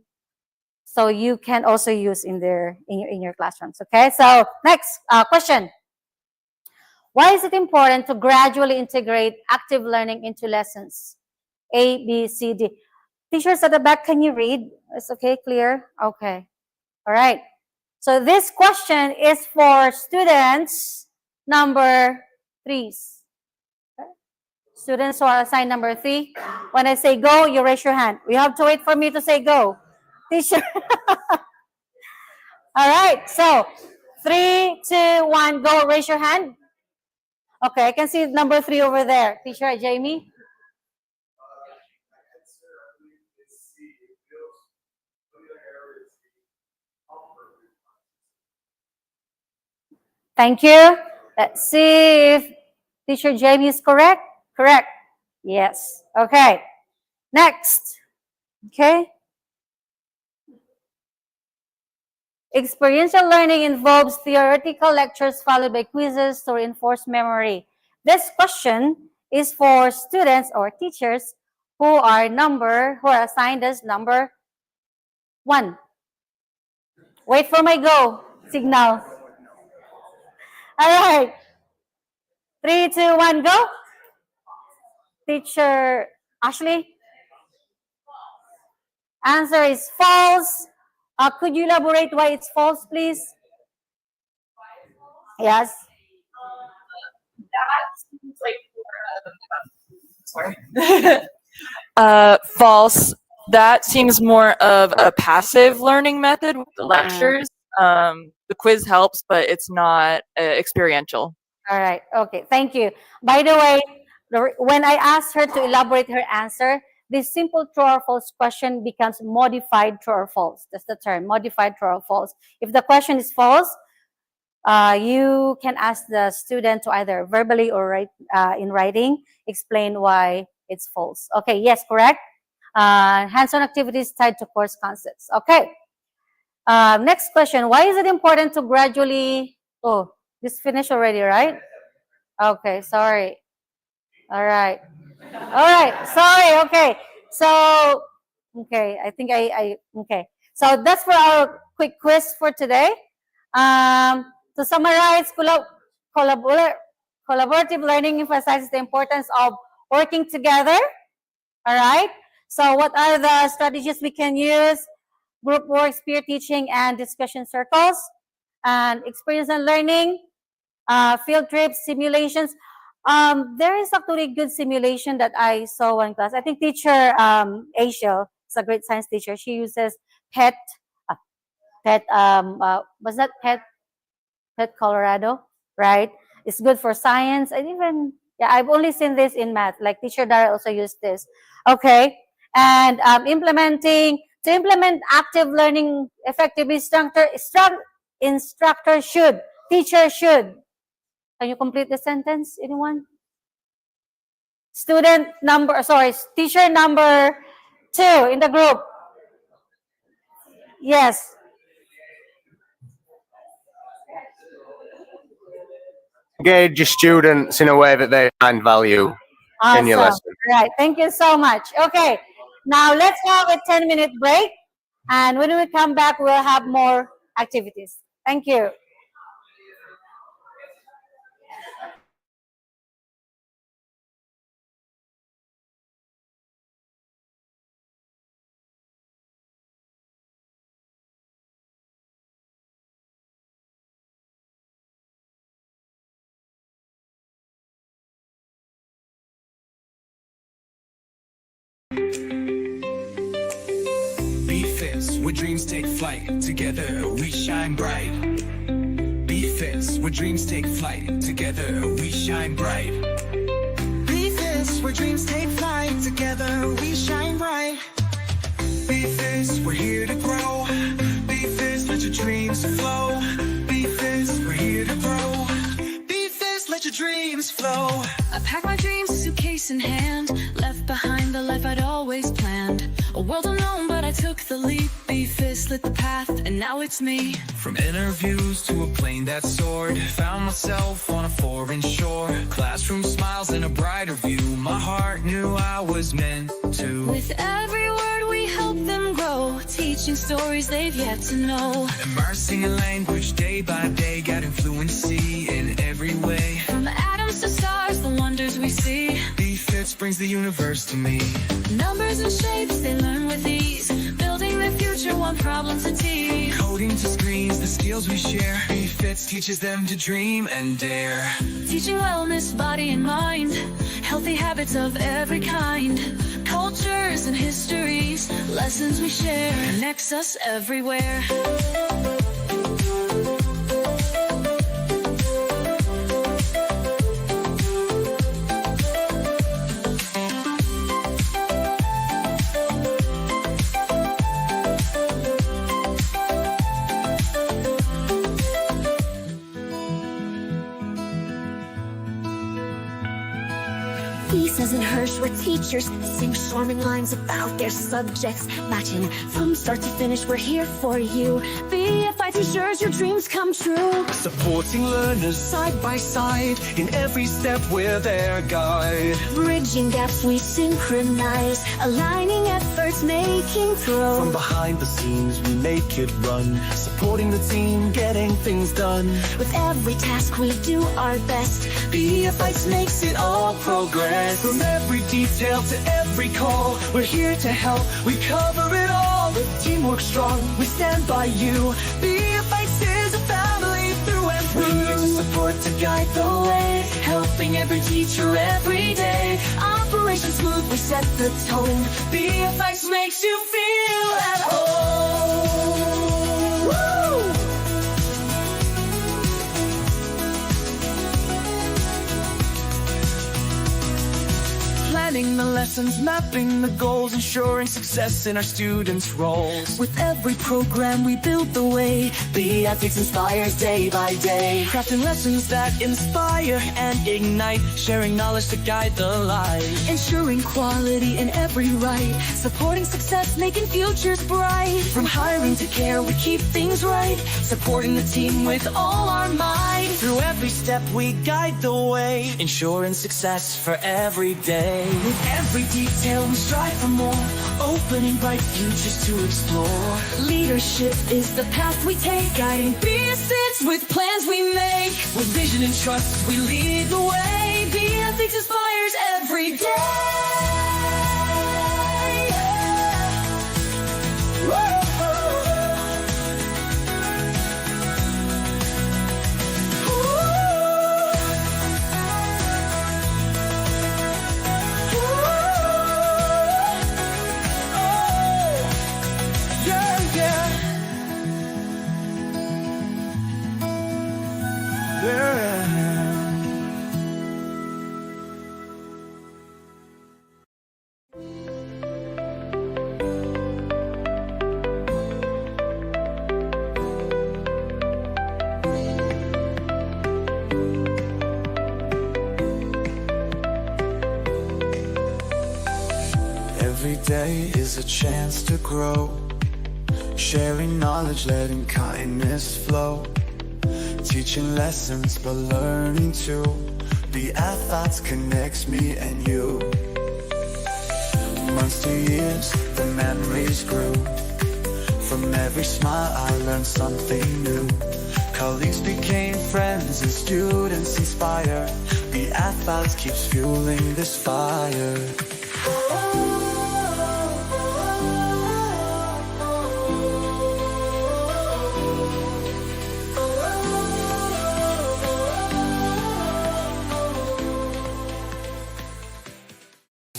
so you can also use in your classrooms. Okay, so next question. Why is it important to gradually integrate active learning into lessons? A, B, C, D. Teachers at the back, can you read? It's okay, clear? Okay. All right. So this question is for students number 3s. Okay. Students who are assigned number 3. When I say go, you raise your hand. You have to wait for me to say go. Teacher. All right. So 3, 2, 1, go. Raise your hand. Okay, I can see number 3 over there. Teacher Jamie? Thank you. Let's see if Teacher Jamie is correct. Correct. Yes. Okay. Next. Okay. Experiential learning involves theoretical lectures followed by quizzes to reinforce memory. This question is for students or teachers who are assigned as number 1. Wait for my go signal. All right. 3, 2, 1, go. Teacher Ashley? Answer is false. Could you elaborate why it's false, please? Yes. That seems like sorry. False. That seems more of a passive learning method with the lectures. The quiz helps, but it's not experiential. All right. Okay. Thank you. By the way, when I asked her to elaborate her answer, this simple true or false question becomes modified true or false. That's the term, modified true or false. If the question is false, you can ask the student to either verbally or in writing explain why it's false. Okay. Yes. Correct. Hands-on activities tied to course concepts. Okay. Next question. Why is it important to gradually... Oh, this finished already, right? Okay, sorry. All right. All right, sorry. Okay. So, okay, I think okay. So that's for our quick quiz for today. To summarize, collaborative learning emphasizes the importance of working together. All right. So what are the strategies we can use? Group work, peer teaching, and discussion circles, and experience and learning, field trips, simulations. There is actually a good simulation that I saw one class. I think teacher Asia is a great science teacher. She uses PET, was that PET Colorado, right? It's good for science. And even, yeah, I've only seen this in math. Like teacher Dara also used this. Okay. And to implement active learning effectively, instructor should, teacher should. Can you complete the sentence, anyone? Teacher number 2 in the group. Yes. Engage your students in a way that they find value in your Awesome. lesson. Right. Thank you so much. Okay. Now let's have a 10-minute break. And when we come back, we'll have more activities. Thank you. BFITS, where dreams take flight. Together we shine bright. BFITS, where dreams take flight. Together we shine bright. BFITS, where dreams take flight. Together we shine bright. BFITS, we're here to grow. BFITS, let your dreams flow. BFITS, we're here to grow. BFITS, let your dreams flow. I packed my dreams, suitcase in hand, left behind the life I'd always planned. A world unknown, but I took the leap. BFITS lit the path, and now it's me. From interviews to a plane that soared, found myself on a foreign shore. Classroom smiles and a brighter view. My heart knew I was meant to. With every word we help them grow, teaching stories they've yet to know. Immersing in language day by day, got fluency in every way. From atoms to stars, the wonders we see. BFITS brings the universe to me. Numbers and shapes, they learn with ease. Building their future, one problem to teach. Coding to screens, the skills we share. BFITS teaches them to dream and dare. Teaching wellness, body and mind. Healthy habits of every kind. Cultures and histories, lessons we share. Connects us everywhere. Pieces and Hirsch were teachers, sing charming lines about their subjects, matching from start to finish. We're here for you. BFITS ensures your dreams come true. Supporting learners side by side, in every step we're their guide. Bridging gaps we synchronize, aligning efforts, making throw. From behind the scenes we make it run, supporting the team, getting things done. With every task we do our best, BFITS makes it all progress. From every detail to every call, we're here to help, we cover it all. With teamwork strong, we stand by you. BFITS is a family through and through. We're here to support, to guide the way, helping every teacher every day. Operation Smooth, we set the tone. BFITS makes you feel at home. Woo! Planning the lessons, mapping the goals, ensuring success in our students' roles. With every program we build the way, BFITS inspires day by day. Crafting lessons that inspire and ignite, sharing knowledge to guide the life. Ensuring quality in every right, supporting success, making futures bright. From hiring to care, we keep things right, supporting the team with all our might. Through every step we guide the way, ensuring success for every day. With every detail we strive for more, opening bright futures to explore. Leadership is the path we take, guiding BFITS with plans we make. With vision and trust we lead the way. BFITS inspires every day. Every day is a chance to grow. Sharing knowledge, letting kindness flow. Teaching lessons, but learning too. BFITS connects me and you. Months to years, the memories grew. From every smile I learned something new. Colleagues became friends and students inspire. BFITS keeps fueling this fire.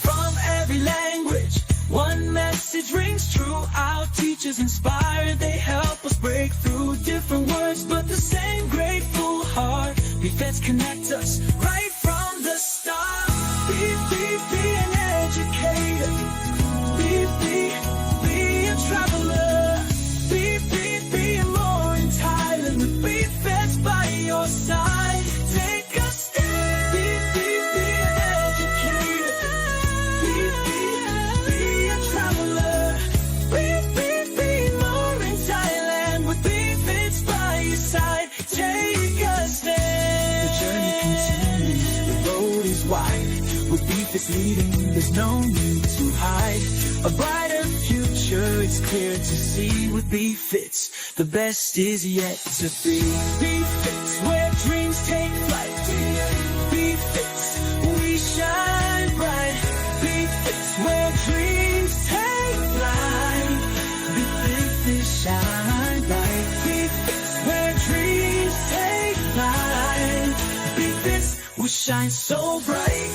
From every language, one message rings true. Our teachers inspire, they help us break through different words, but the same grateful heart. BFITS connect us right from the start. Be an educator. Be a traveler. Be more in Thailand with BFITS by your side. Take a step. Be an educator. Be a traveler. Be more in Thailand with BFITS by your side. Take a step. The journey continues, the road is wide. With BFITS leading, there's no need to hide. A brighter future, it's clear to see. With BFITS, the best is yet to be. BFITS, where dreams take flight. BFITS, we shine bright. BFITS, where dreams take flight. BFITS, shine bright. BFITS, where dreams take flight. BFITS, we shine so bright.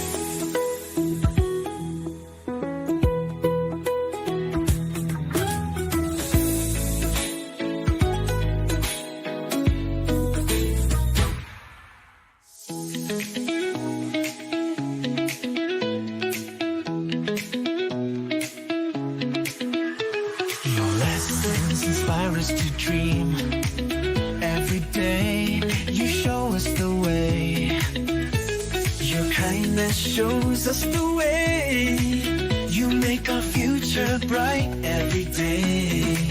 Your lessons inspire us to dream. Every day you show us the way. Your kindness shows us the way. You make our future bright every day.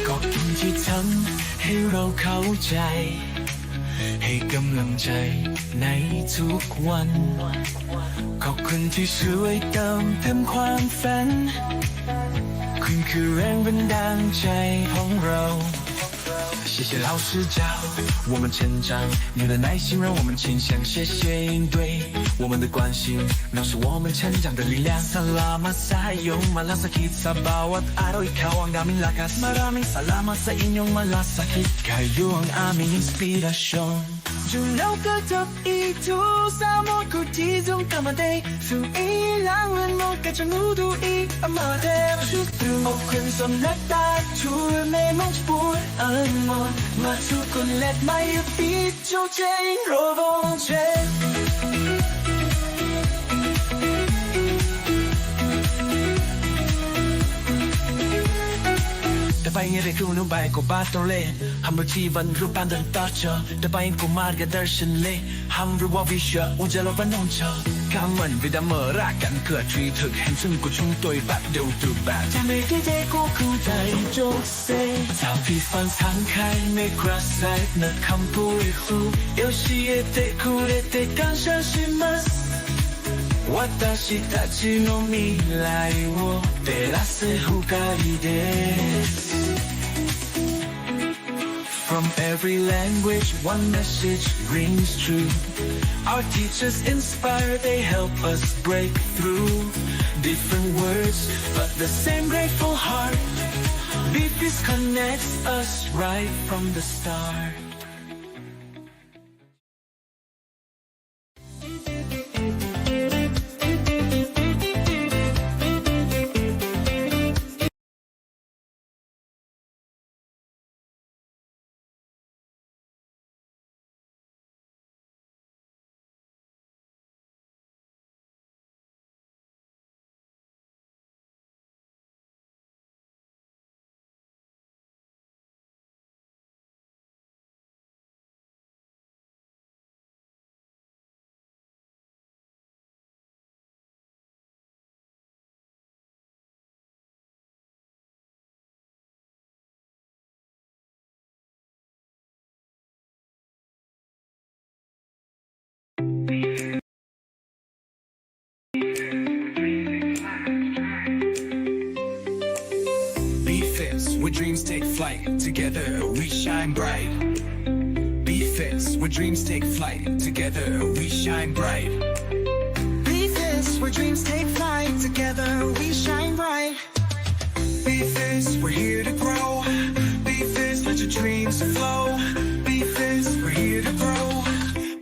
ขอบคุณที่ทำให้เราเข้าใจ ให้กำลังใจในทุกวัน ขอบคุณที่ช่วยเติมเต็มความฝัน คุณคือแรงบันดาลใจของเรา谢谢老师教我们成长，你的耐心让我们倾向，谢谢应对我们的关心，那是我们成长的力量。Salamat sa iyong malasakit sa bawat araw, ikaw ang aming lakas. Maraming salamat sa inyong malasakit, kayo ang aming inspirasyon。就留个的意图，沙漠古迹中干嘛得？สู่อีหลังมันมองกระจังรู้ดูอีอามาเดมาชุดตรูอบคุณสำนักตาช่วยไม่มองจะปวดอันมอนมาทุกคนเล็ดไม่ปีโจเจงโรบงเจDapat ko nung baik ko batole हम जीवन रूपांतरण ताच dapat ko margदर्शन ले हम रुवा विश्व उजाला बनाउँछ कामन विदा मराkan เกิดที่ถึกแห่งซึ่งกูชุ่มตัวบัดเดียวดูแบบจะไม่ได้ได้กูเข้าใจโจเซถ้าพี่ฟังทางใครไม่กระแสนักคำพูดฟู有时也得哭也得感伤是吗私たちの未来を照らす光です From every language, one message rings true. Our teachers inspire, they help us break through. Different words, but the same grateful heart. BFITS connects us right from the start. where dreams take flight. Together we shine bright. BFITS, where dreams take flight. Together we shine bright. BFITS, where dreams take flight. Together we shine bright. BFITS, we're here to grow. BFITS, let your dreams flow. BFITS, we're here to grow.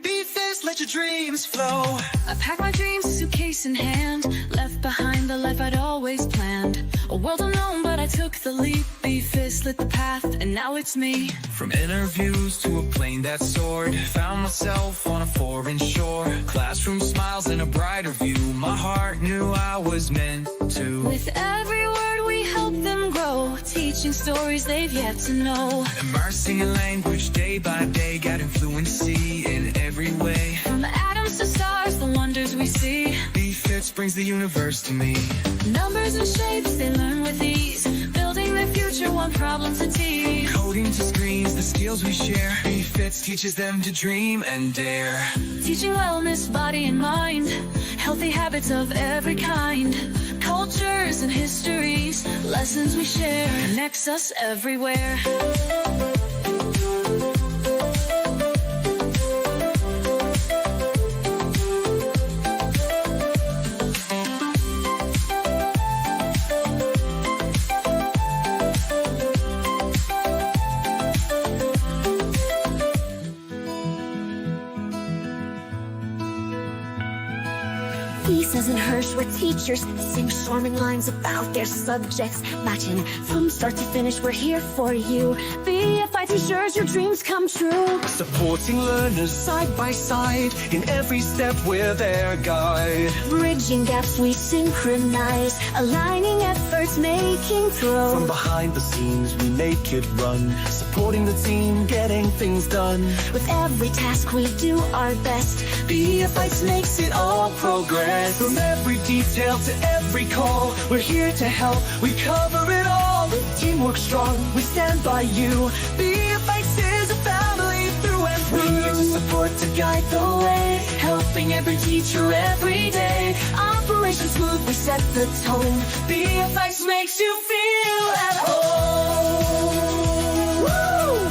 BFITS, let your dreams flow. I packed my dreams, suitcase in hand, left behind the life I'd always planned. A world unknown, but I took the leap. BFITS lit the path, and now it's me. From interviews to a plane that soared, found myself on a foreign shore. Classroom smiles and a brighter view. My heart knew I was meant to. With every word we help them grow, teaching stories they've yet to know. Immersing in language day by day, got fluency in every way. From atoms to stars, the wonders we see. BFITS brings the universe to me. Numbers and shapes they learn with ease, building their future one problem to teach. Coding to screens, the skills we share. BFITS teaches them to dream and dare. Teaching wellness, body and mind, healthy habits of every kind. Cultures and histories, lessons we share, connects us everywhere. He says in Hirsch where teachers sing charming lines about their subjects, matching from start to finish. We're here for you. BFITS ensures your dreams come true. Supporting learners side by side, in every step we're their guide. Bridging gaps we synchronize, aligning efforts, making throw. From behind the scenes we make it run, supporting the team, getting things done. With every task we do our best. BFITS makes it all progress. From every detail to every call, we're here to help, we cover it all. With teamwork strong, we stand by you. BFITS is a family through and through. We're here to support, to guide the way, helping every teacher every day. Operation Smooth, we set the tone. BFITS makes you feel at home. Woo!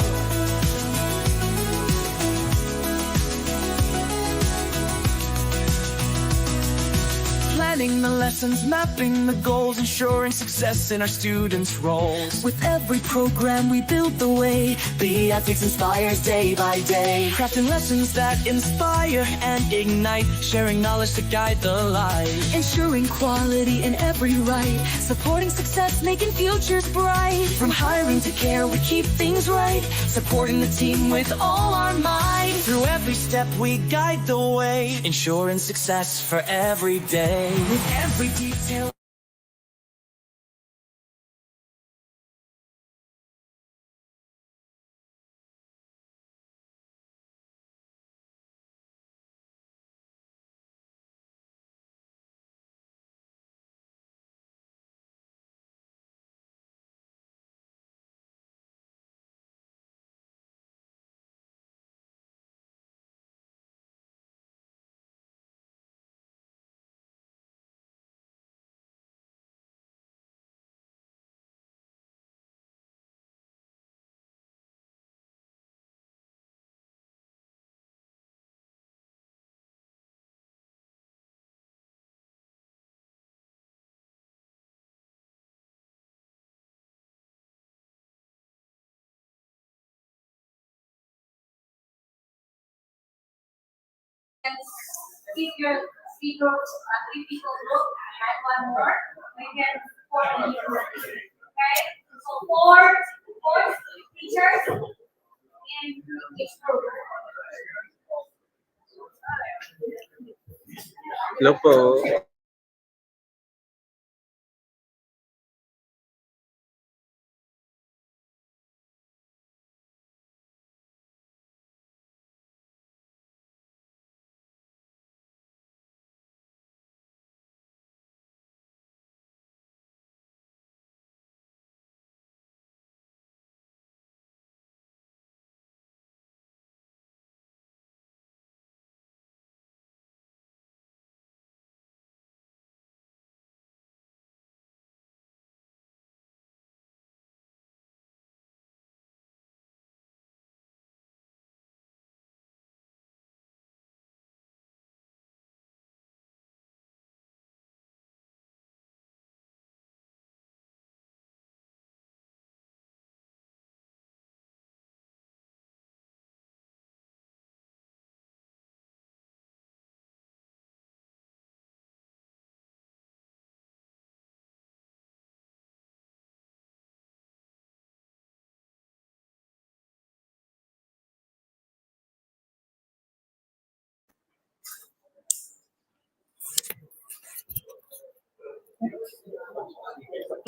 Planning the lessons, mapping the goals, ensuring success in our students' roles. With every program we build the way, BFITS inspires day by day. Crafting lessons that inspire and ignite, sharing knowledge to guide the life. Ensuring quality in every right, supporting success, making futures bright. From hiring to care, we keep things right, supporting the team with all our might. Through every step we guide the way, ensuring success for every day. With every detail Keep your speaker, three people look at one more. We can support you. Okay? So four teachers in each program. Hello po.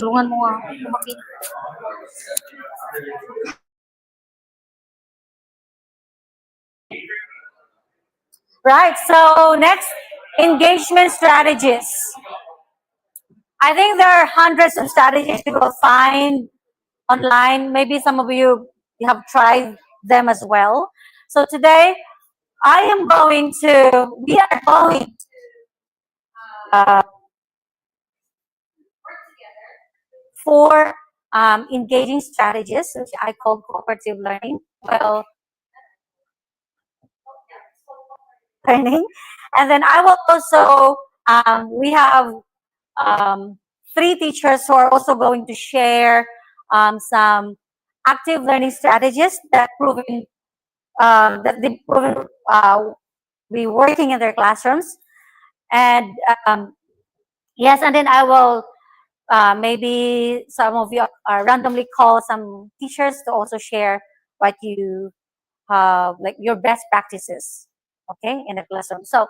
Tulungan mo nga ako makita. Right. So next, engagement strategies. I think there are hundreds of strategies you will find online. Maybe some of you have tried them as well. So today, we are going for engaging strategies, which I call cooperative learning. Well, learning. And then I will also, we have three teachers who are also going to share some active learning strategies that they've proven be working in their classrooms. And yes, and then I will maybe some of you randomly call some teachers to also share what you like your best practices, okay, in the classroom. So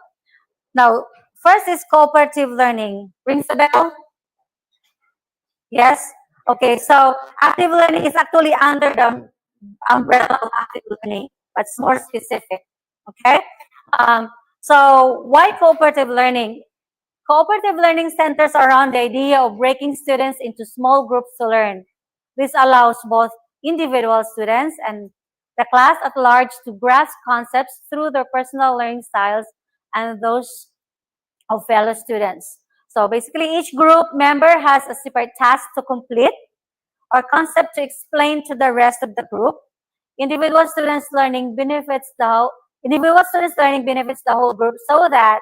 now, first is cooperative learning. Rings a bell? Yes? Okay, so active learning is actually under the umbrella of active learning, but it's more specific. Okay? So why cooperative learning? Cooperative learning centers around the idea of breaking students into small groups to learn. This allows both individual students and the class at large to grasp concepts through their personal learning styles and those of fellow students. So basically, each group member has a separate task to complete or concept to explain to the rest of the group. Individual students learning benefits the whole group so that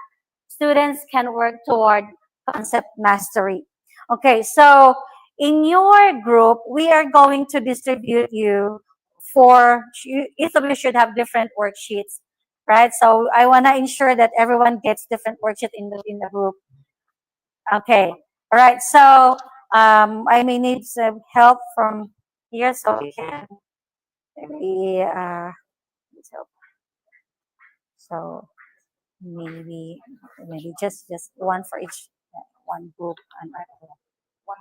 students can work toward concept mastery. Okay, so in your group, we are going to distribute you each of you should have different worksheets, right? So I want to ensure that everyone gets different worksheets in the group. Okay, all right. So I may need some help from here, so we can maybe so so maybe just one for each one group and one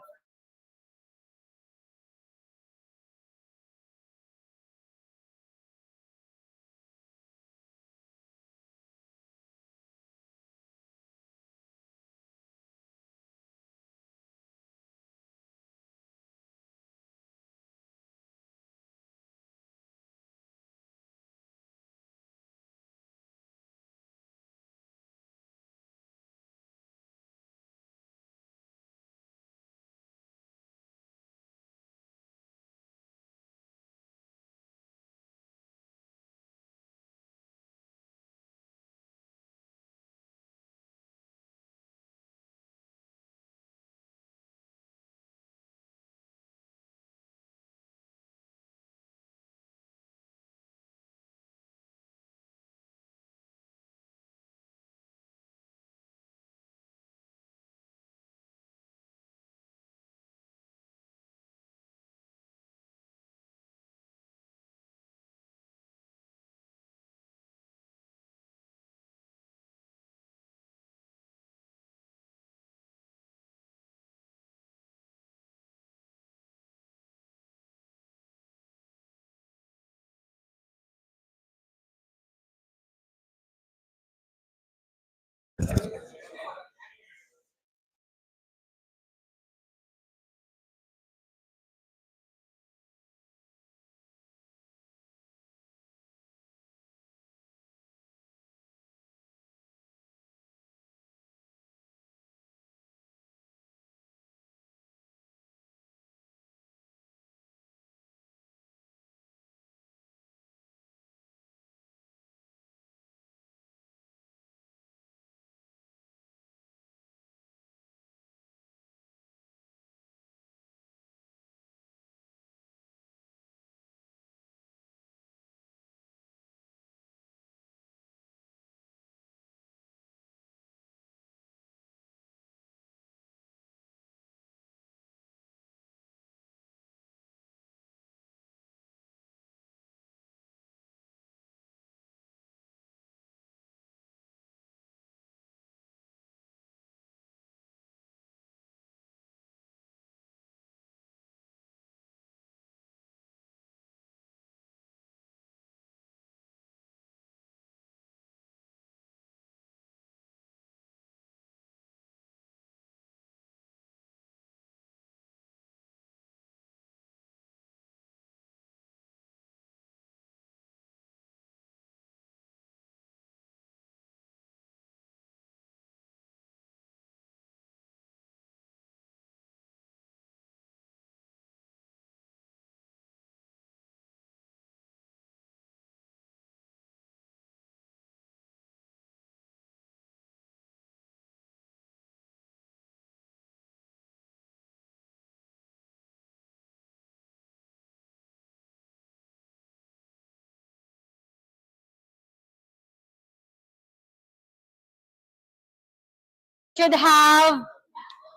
should have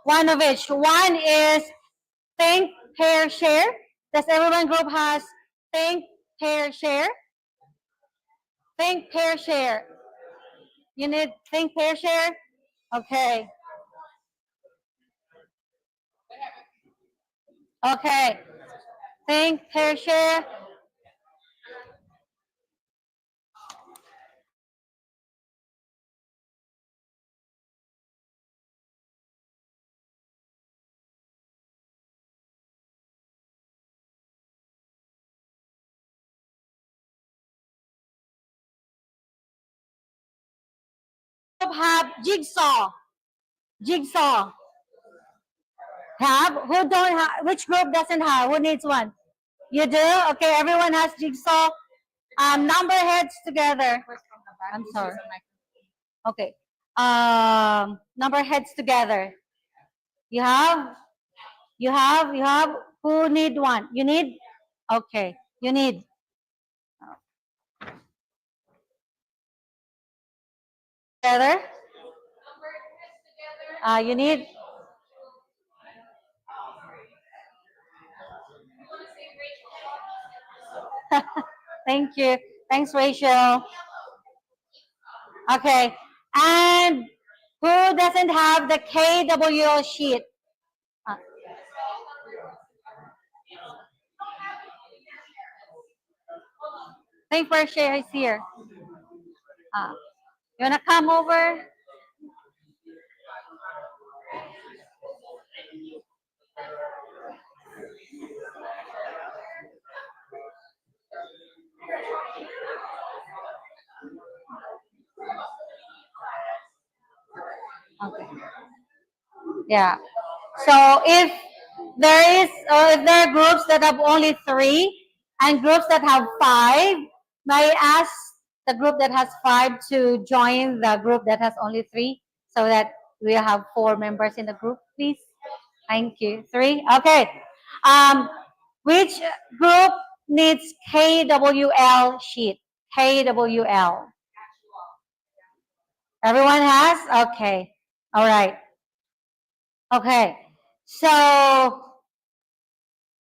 one of each. One is think, pair, share. Does everyone group has think, pair, share? Think, pair, share. You need think, pair, share? Okay. Okay. Think, pair, share. Have jigsaw. Jigsaw. Have? Who don't have? Which group doesn't have? Who needs one? You do? Okay, everyone has jigsaw. Number heads together. I'm sorry. Okay. Number heads together. You have? You have? You have? Who need one? You need? Okay. You need. Together? You need? Thank you. Thanks, Rachel. Okay. And who doesn't have the KWO sheet? Think for share is here. You wanna come over? Okay. Yeah. So if there is, if there are groups that have only 3 and groups that have 5, may I ask the group that has 5 to join the group that has only 3 so that we have 4 members in the group, please? Thank you. 3? Okay. Which group needs KWL sheet? KWL. Everyone has? Okay. All right. Okay. So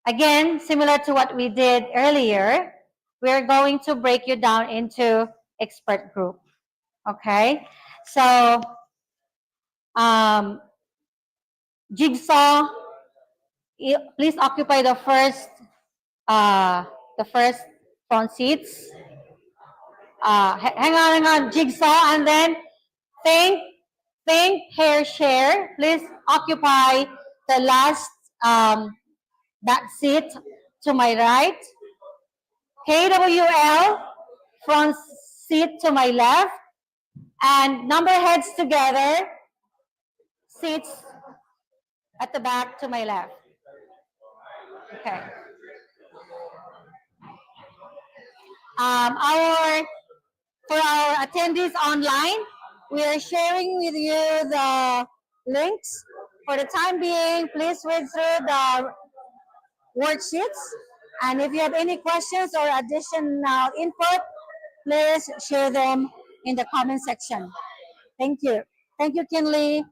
again, similar to what we did earlier, we're going to break you down into expert group. Okay. So jigsaw, please occupy the first front seats. Hang on, jigsaw, and then think, pair, share. Please occupy the last back seat to my right. KWL, front seat to my left, and number heads together, seats at the back to my left. Okay. For our attendees online, we are sharing with you the links. For the time being, please read through the worksheets. And if you have any questions or additional input, please share them in the comment section. Thank you. Thank you, Kinley.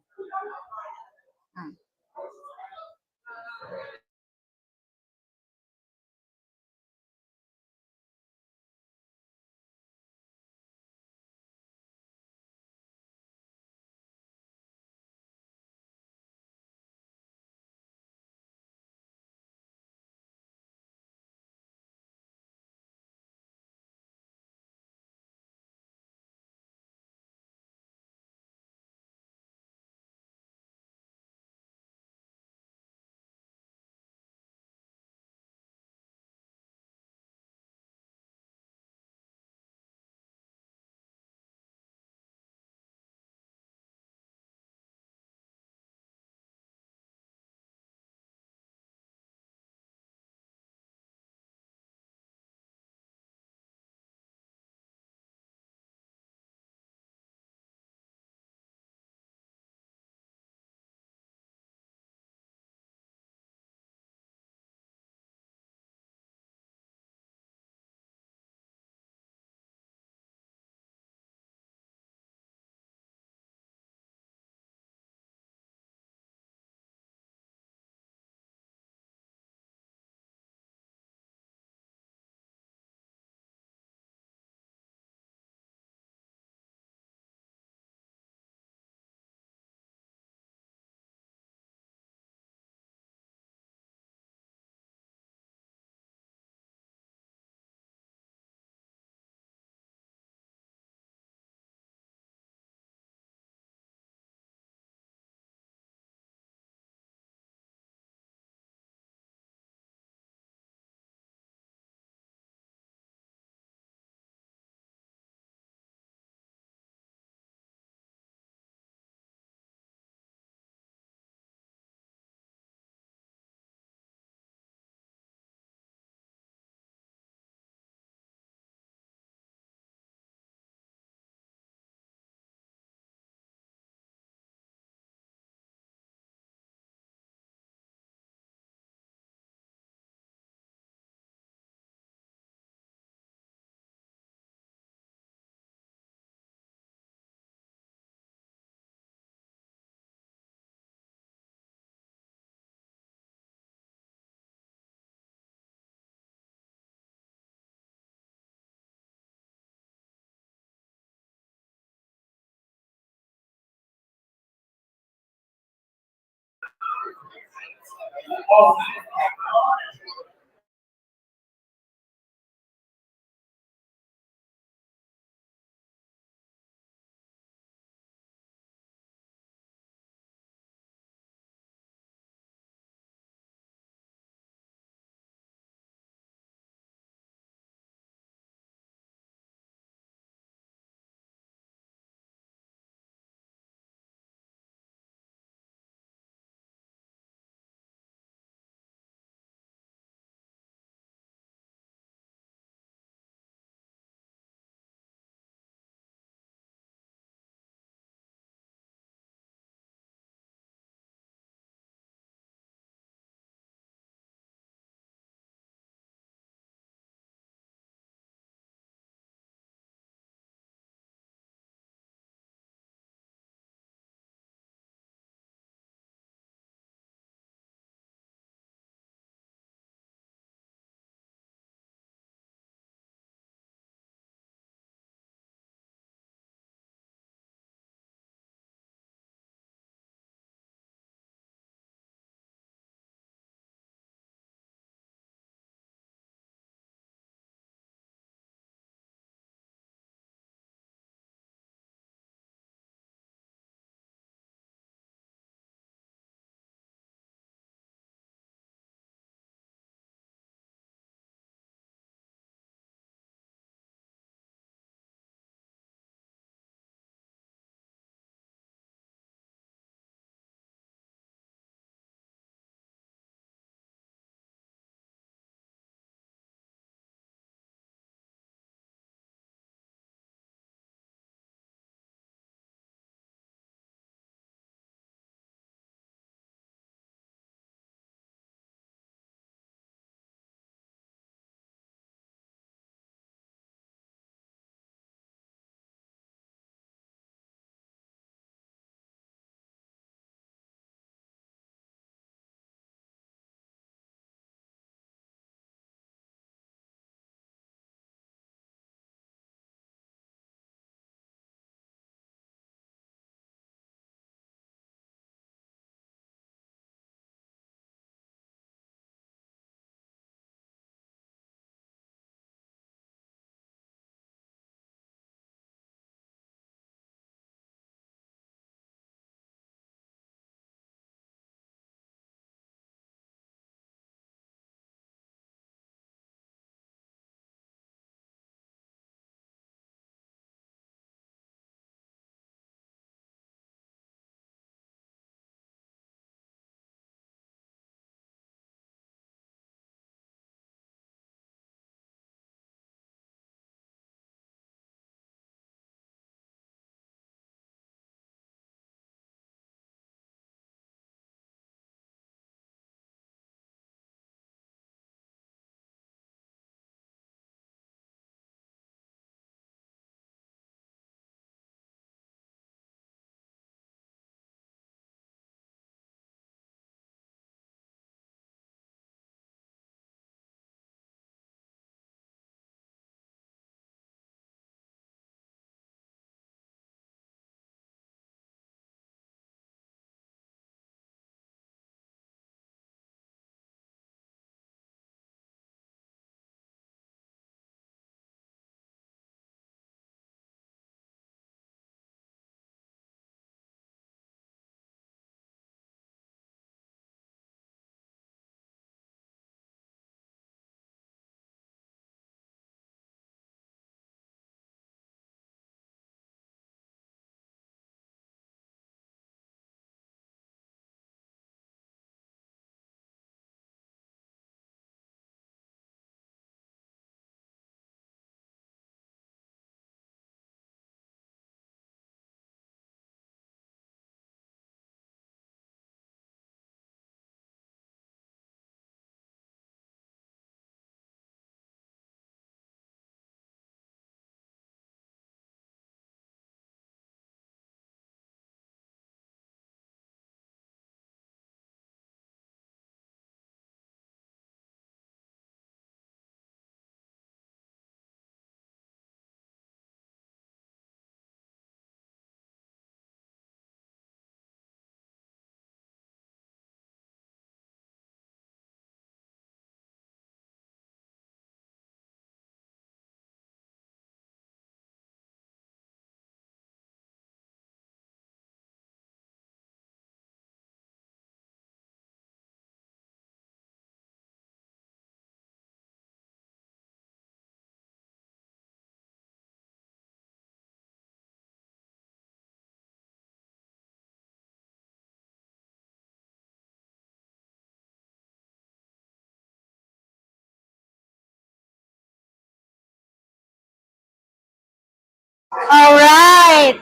All right.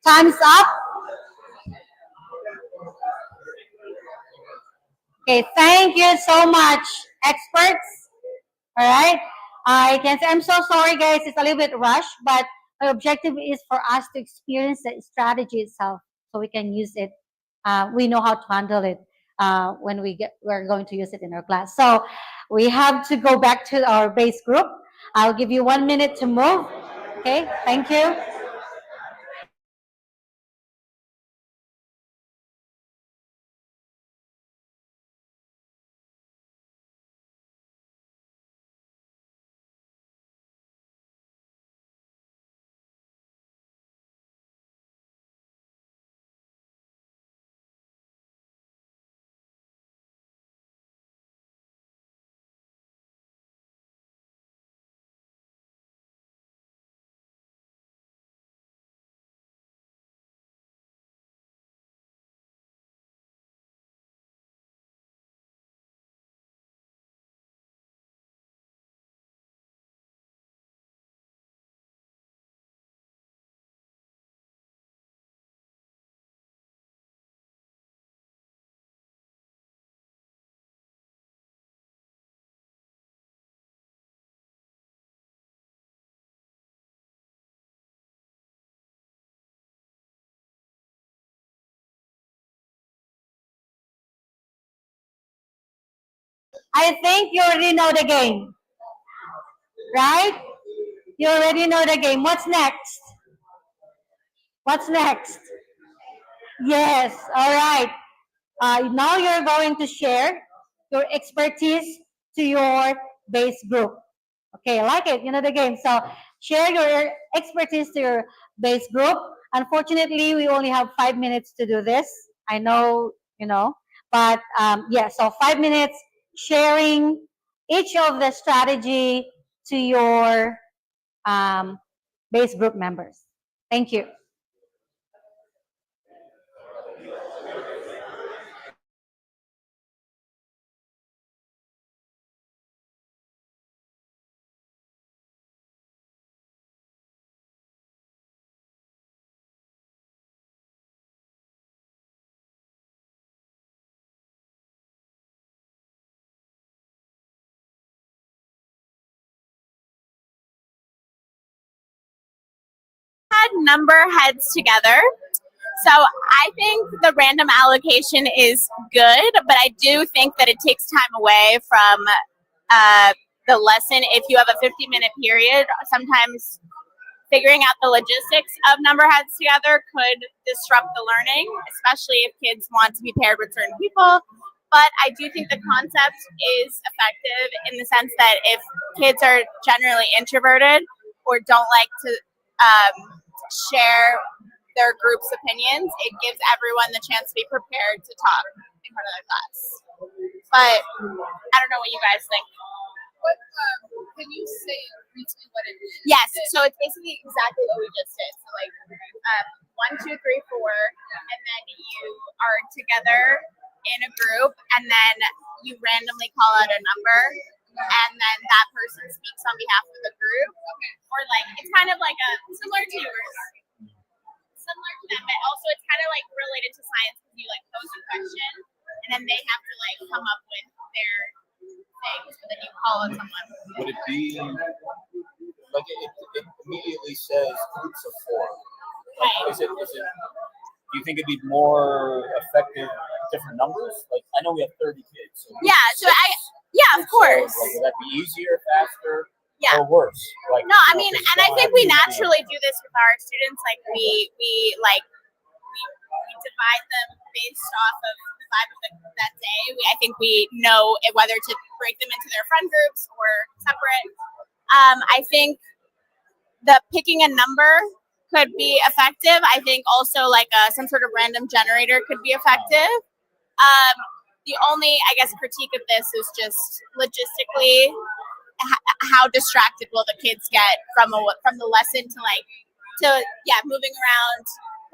Time's up. Okay, thank you so much, experts. All right. I can say I'm so sorry, guys. It's a little bit rushed, but my objective is for us to experience the strategy itself, so we can use it. We know how to handle it when we're going to use it in our class. So we have to go back to our base group. I'll give you 1 minute to move. Okay. Thank you. I think you already know the game, right? You already know the game. What's next? What's next? Yes. All right. Now you're going to share your expertise to your base group. Okay, I like it. You know the game. So share your expertise to your base group. Unfortunately, we only have 5 minutes to do this. I know, but yeah, so 5 minutes sharing each of the strategy to your base group members. Thank you. Number heads together. So I think the random allocation is good, but I do think that it takes time away from the lesson. If you have a 50-minute period, sometimes figuring out the logistics of number heads together could disrupt the learning, especially if kids want to be paired with certain people. But I do think the concept is effective in the sense that if kids are generally introverted or don't like to share their group's opinions, it gives everyone the chance to be prepared to talk in front of their class. But I don't know what you guys think. What can you say briefly what it is? Yes, so it's basically exactly what we just did. So like 1, 2, 3, 4, and then you are together in a group, and then you randomly call out a number, and then that person speaks on behalf of the group. Okay. Or like it's kind of like a similar to yours. Similar to them, but also it's kind of like related to science because you like pose a question and then they have to like come up with their things, but then you call on someone. Would it be like it immediately says groups of 4? Like, is it? Do you think it'd be more effective different numbers? Like I know we have 30 kids. So yeah, so of course. Like, would that be easier, faster? Yeah. Or worse? Like, no, I mean, and I think we naturally do this with our students. Like we divide them based off of the vibe of that day. I think we know whether to break them into their friend groups or separate. I think the picking a number could be effective. I think also like some sort of random generator could be effective. The only, I guess, critique of this is just logistically. How distracted will the kids get from the lesson to moving around,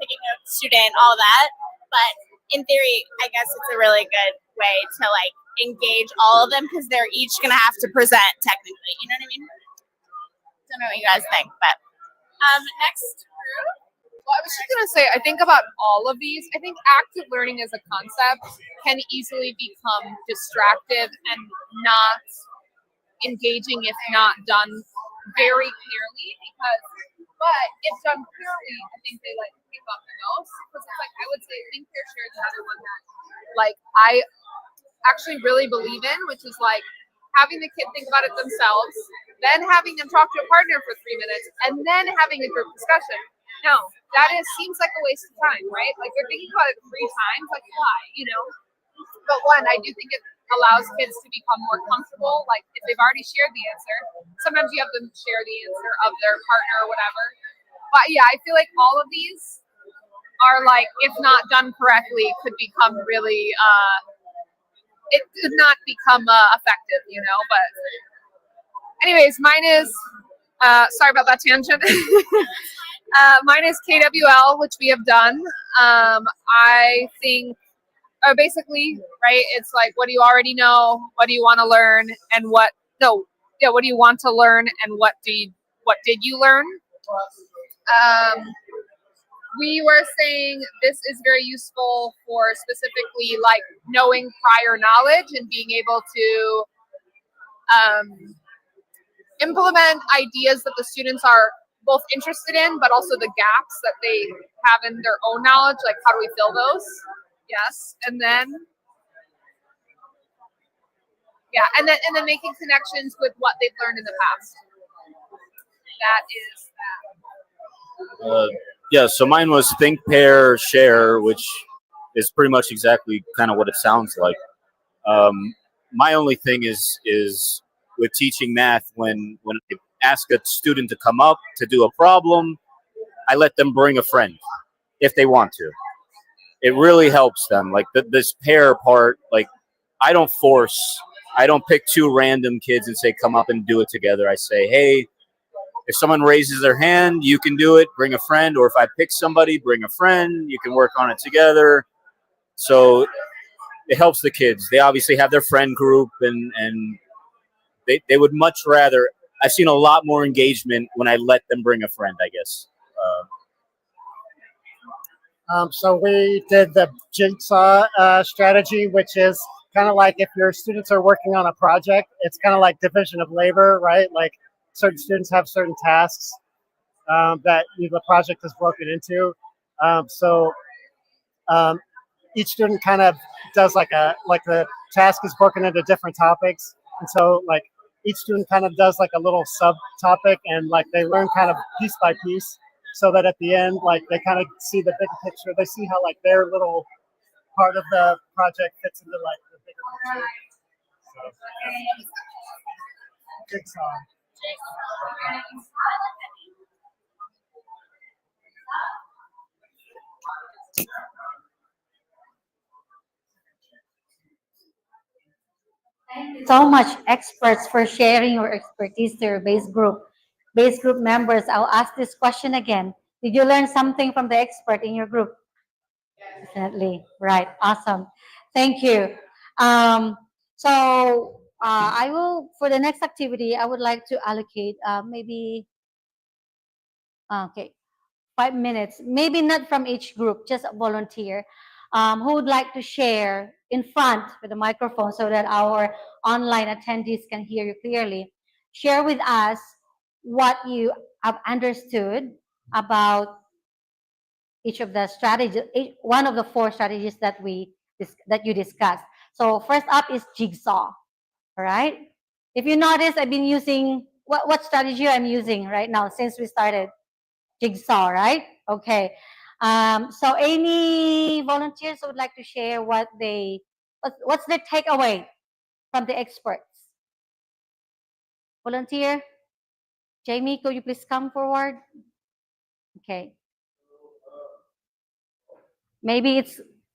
picking a student, all that. But in theory, I guess it's a really good way to like engage all of them because they're each gonna have to present technically. You know what I mean? Don't know what you guys think, but Next group. Well, I was just going to say, I think about all of these. I think active learning as a concept can easily become distractive and not engaging if not done very clearly. But if done clearly, I think they like pick up the most. Because it's like, I would say, Think Fair Share is another one that like I actually really believe in, which is like having the kid think about it themselves, then having them talk to a partner for 3 minutes, and then having a group discussion. No, seems like a waste of time, right? Like they're thinking about it 3 times, like why, But one, I do think it allows kids to become more comfortable. Like if they've already shared the answer, sometimes you have them share the answer of their partner or whatever. But yeah, I feel like all of these are like, if not done correctly, could become really it could not become effective, but anyways, mine is sorry about that tangent. Mine is KWL, which we have done. I think basically, right, it's like, what do you already know, what do you want to learn, and what do you want to learn, and what did you learn. We were saying this is very useful for specifically like knowing prior knowledge and being able to implement ideas that the students are both interested in, but also the gaps that they have in their own knowledge. Like, how do we fill those? Yes, and then making connections with what they've learned in the past. That is that. Yeah, so mine was think, pair, share, which is pretty much exactly kind of what it sounds like. My only thing is with teaching math, when I ask a student to come up to do a problem, I let them bring a friend if they want to. It really helps them. Like this pair part, like I don't pick 2 random kids and say, come up and do it together. I say, hey, if someone raises their hand, you can do it, bring a friend. Or if I pick somebody, bring a friend, you can work on it together. So it helps the kids. They obviously have their friend group, and they would much rather. I've seen a lot more engagement when I let them bring a friend, I guess. So we did the jigsaw strategy, which is kind of like if your students are working on a project, it's kind of like division of labor, right? Like certain students have certain tasks that the project is broken into. Each student kind of does like the task is broken into different topics. And so like each student kind of does like a little subtopic, and like they learn kind of piece by piece, so that at the end, like they kind of see the big picture. They see how like their little part of the project fits into like the bigger picture. So, jigsaw. Thank you so much, experts, for sharing your expertise to your base group. Base group members, I'll ask this question again. Did you learn something from the expert in your group? Definitely. Right. Awesome. Thank you. I will, for the next activity, I would like to allocate maybe, okay, 5 minutes, maybe not from each group, just a volunteer who would like to share in front with the microphone so that our online attendees can hear you clearly. Share with us what you have understood about each of the strategies, one of the 4 strategies that you discussed. So first up is jigsaw. All right. If you notice, I've been using what strategy I'm using right now since we started. Jigsaw, right? Okay. So any volunteers who would like to share what's their takeaway from the experts? Volunteer? Jamie, could you please come forward? Okay. Maybe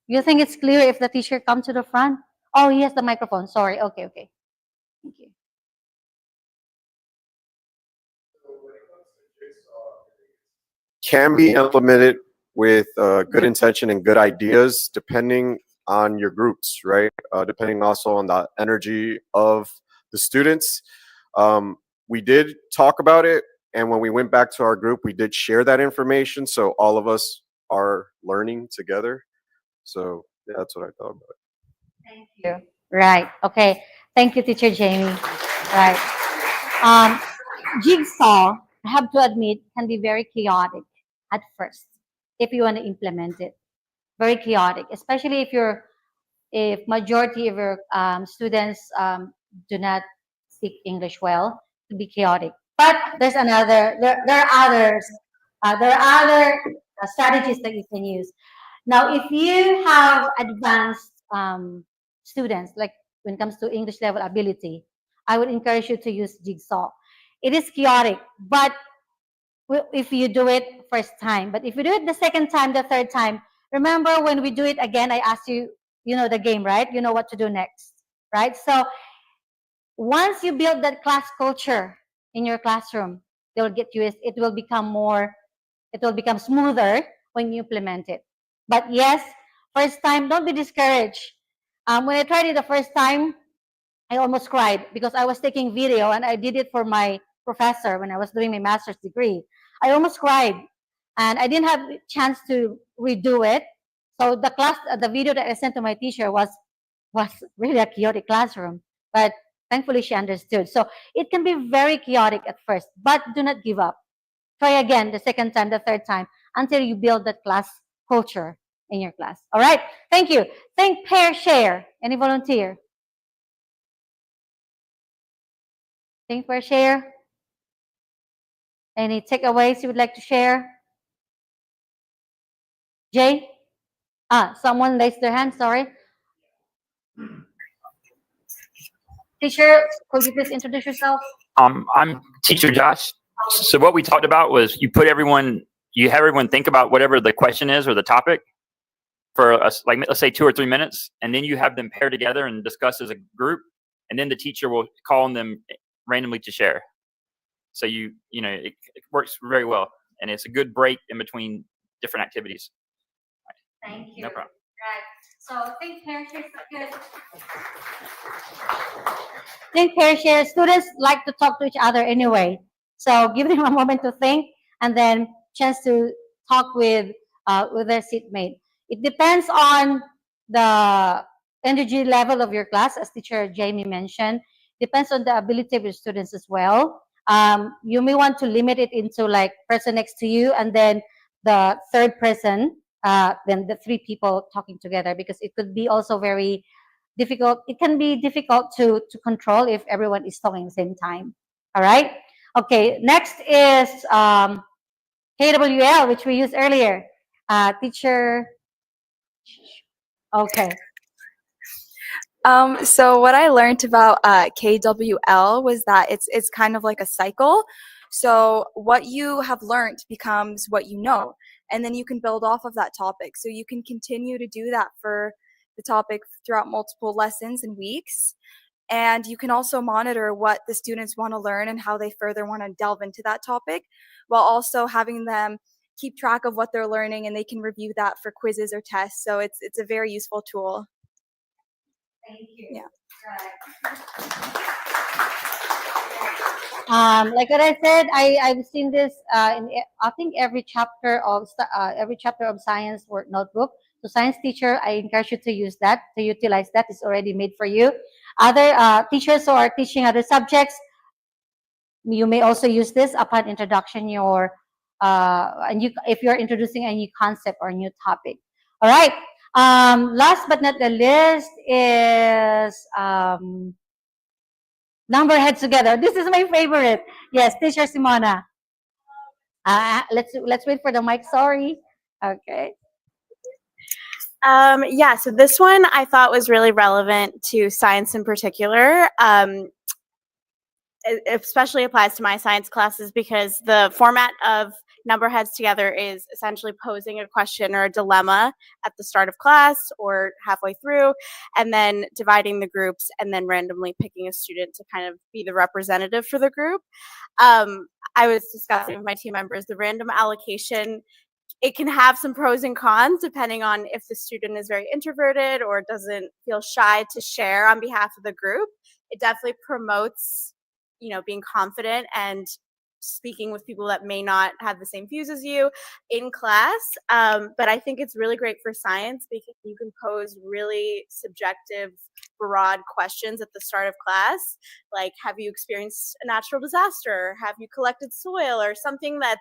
you think it's clear if the teacher comes to the front? Oh, yes, the microphone. Sorry. Okay. Thank you. Can be implemented with good intention and good ideas, depending on your groups, right? Depending also on the energy of the students. We did talk about it And when we went back to our group, we did share that information. So all of us are learning together. So yeah, that's what I thought about it. Thank you. Right. Okay. Thank you, Teacher Jamie. Right. Um, Jigsaw, I have to admit, can be very chaotic at first if you want to implement it. Very chaotic, especially if majority of your students do not speak English well, to be chaotic. But there are others, strategies that you can use. Now, if you have advanced students, like when it comes to English level ability, I would encourage you to use Jigsaw. It is chaotic, but if you do it first time. But if you do it the second time, the third time, remember when we do it again, I asked you, you know the game, right? You know what to do next, right? So once you build that class culture in your classroom, they'll get used. It will become smoother when you implement it. But yes, first time, don't be discouraged. When I tried it the first time, I almost cried because I was taking video and I did it for my professor when I was doing my master's degree. I almost cried and I didn't have a chance to redo it. So the video that I sent to my teacher was really a chaotic classroom, but thankfully she understood. So it can be very chaotic at first, but do not give up. Try again the second time, the third time, until you build that class culture in your class. All right, thank you. Think, pair, share. Any volunteer? Think, pair, share. Any takeaways you would like to share? Jay? Someone raised their hand, sorry. Teacher, could you please introduce yourself? I'm teacher Josh. So what we talked about was you have everyone think about whatever the question is or the topic for us, like let's say 2 or 3 minutes, and then you have them pair together and discuss as a group, and then the teacher will call on them randomly to share. So it works very well, and it's a good break in between different activities. Thank you. No problem. Right. So think, pair, share. Think, pair, share. Students like to talk to each other anyway. So give them a moment to think and then chance to talk with their seatmate. It depends on the energy level of your class, as teacher Jamie mentioned. Depends on the ability of your students as well. You may want to limit it into like person next to you and then the third person, then the 3 people talking together, because it could be also very difficult. It can be difficult to control if everyone is talking at the same time. All right. Okay. Next is KWL, which we used earlier. Teacher. Okay. So what I learned about KWL was that it's kind of like a cycle. So what you have learned becomes what you know, and then you can build off of that topic. So you can continue to do that for the topic throughout multiple lessons and weeks. And you can also monitor what the students want to learn and how they further want to delve into that topic, while also having them keep track of what they're learning, and they can review that for quizzes or tests. So it's a very useful tool. Thank you. Yeah. Like what I said, I've seen this in I think every chapter of science work notebook. So science teacher, I encourage you to use that, to utilize that. It's already made for you. Other teachers who are teaching other subjects, you may also use this upon introduction if you're introducing a new concept or a new topic. All right. Last but not the least is number heads together. This is my favorite. Yes, teacher Simona. Let's wait for the mic. Sorry. Okay. Yeah, so this one I thought was really relevant to science in particular. It especially applies to my science classes because the format of number heads together is essentially posing a question or a dilemma at the start of class or halfway through, and then dividing the groups and then randomly picking a student to kind of be the representative for the group. I was discussing with my team members the random allocation. It can have some pros and cons depending on if the student is very introverted or doesn't feel shy to share on behalf of the group. It definitely promotes, being confident and speaking with people that may not have the same views as you in class. But I think it's really great for science because you can pose really subjective, broad questions at the start of class, like, have you experienced a natural disaster? Have you collected soil? Or something that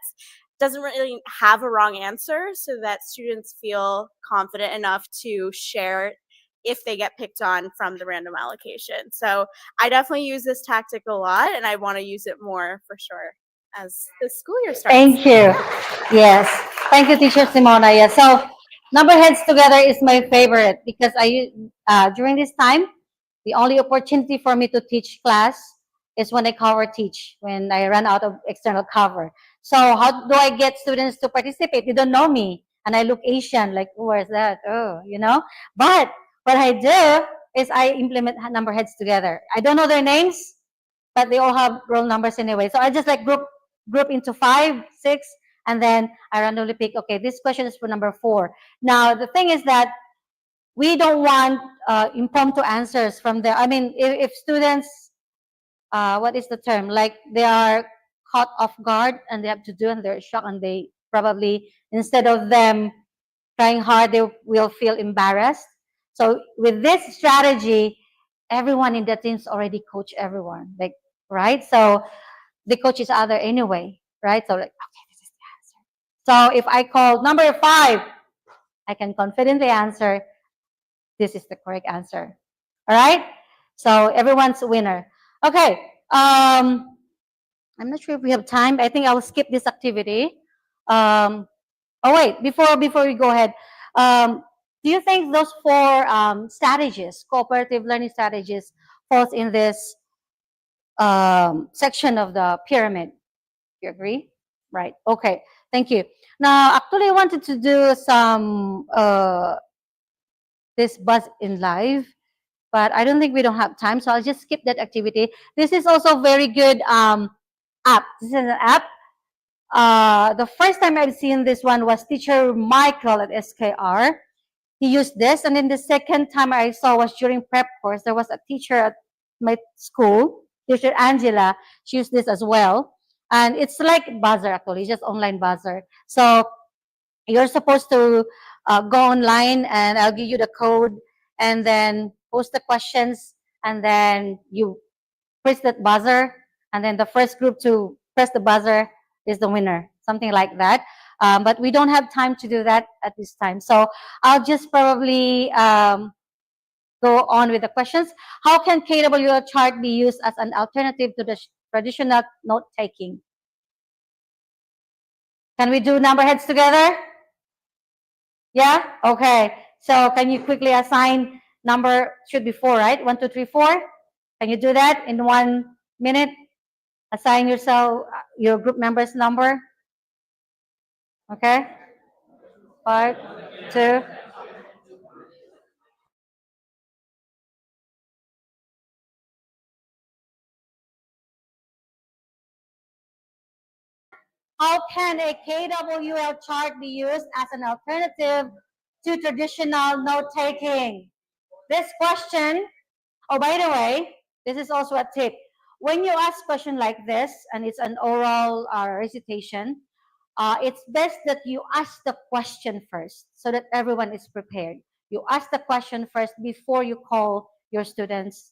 doesn't really have a wrong answer, so that students feel confident enough to share if they get picked on from the random allocation. So I definitely use this tactic a lot, and I want to use it more for sure as the school year starts. Thank you. Yes. Thank you, Teacher Simona. Yeah. So number heads together is my favorite because during this time, the only opportunity for me to teach class is when I cover teach, when I run out of external cover. So how do I get students to participate? They don't know me and I look Asian, like, oh, where's that? Oh, But what I do is I implement number heads together. I don't know their names, but they all have roll numbers anyway. So I just like group into 5, 6, and then I randomly pick, okay, this question is for number 4. Now, the thing is that we don't want impromptu answers from there. I mean, if students, what is the term? Like they are caught off guard and they have to do and they're shocked and they probably, instead of them trying hard, they will feel embarrassed. So with this strategy, everyone in the teams already coach everyone, like, right? So they coach each other anyway, right? So like, okay, this is the answer. So if I call number 5, I can confidently answer, this is the correct answer. All right? So everyone's a winner. Okay. I'm not sure if we have time. I think I'll skip this activity. Oh wait, before we go ahead, do you think those 4 strategies, cooperative learning strategies, falls in this section of the pyramid? You agree? Right. Okay. Thank you. Now, actually, I wanted to do some this buzz in live, but I don't think we don't have time, so I'll just skip that activity. This is also very good app. This is an app. The first time I've seen this one was teacher Michael at SKR. He used this, and then the second time I saw was during prep course. There was a teacher at my school, teacher Angela. She used this as well, and it's like buzzer actually, just online buzzer. So you're supposed to go online, and I'll give you the code, and then post the questions, and then you press that buzzer, and then the first group to press the buzzer is the winner, something like that. But we don't have time to do that at this time. So I'll just probably go on with the questions. How can KWL chart be used as an alternative to the traditional note-taking? Can we do number heads together? Yeah? Okay. So can you quickly assign number, should be 4, right? 1, 2, 3, 4. Can you do that in 1 minute? Assign yourself your group member's number. Okay. 5, 2. How can a KWL chart be used as an alternative to traditional note-taking? This question, oh, by the way, this is also a tip. When you ask a question like this, and it's an oral recitation, it's best that you ask the question first so that everyone is prepared. You ask the question first before you call your student's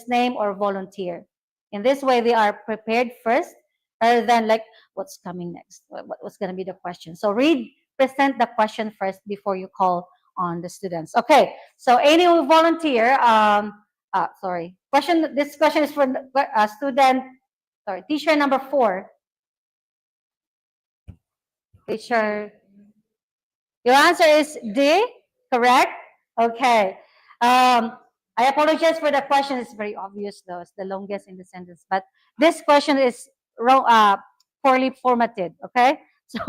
name or volunteer. In this way, they are prepared first rather than like, what's coming next? What's going to be the question? So present the question first before you call on the students. Okay, so any volunteer, sorry, this question is for teacher number 4. Teacher, your answer is D, correct? Okay. I apologize for the question. It's very obvious though. It's the longest in the sentence. But this question is poorly formatted, okay? So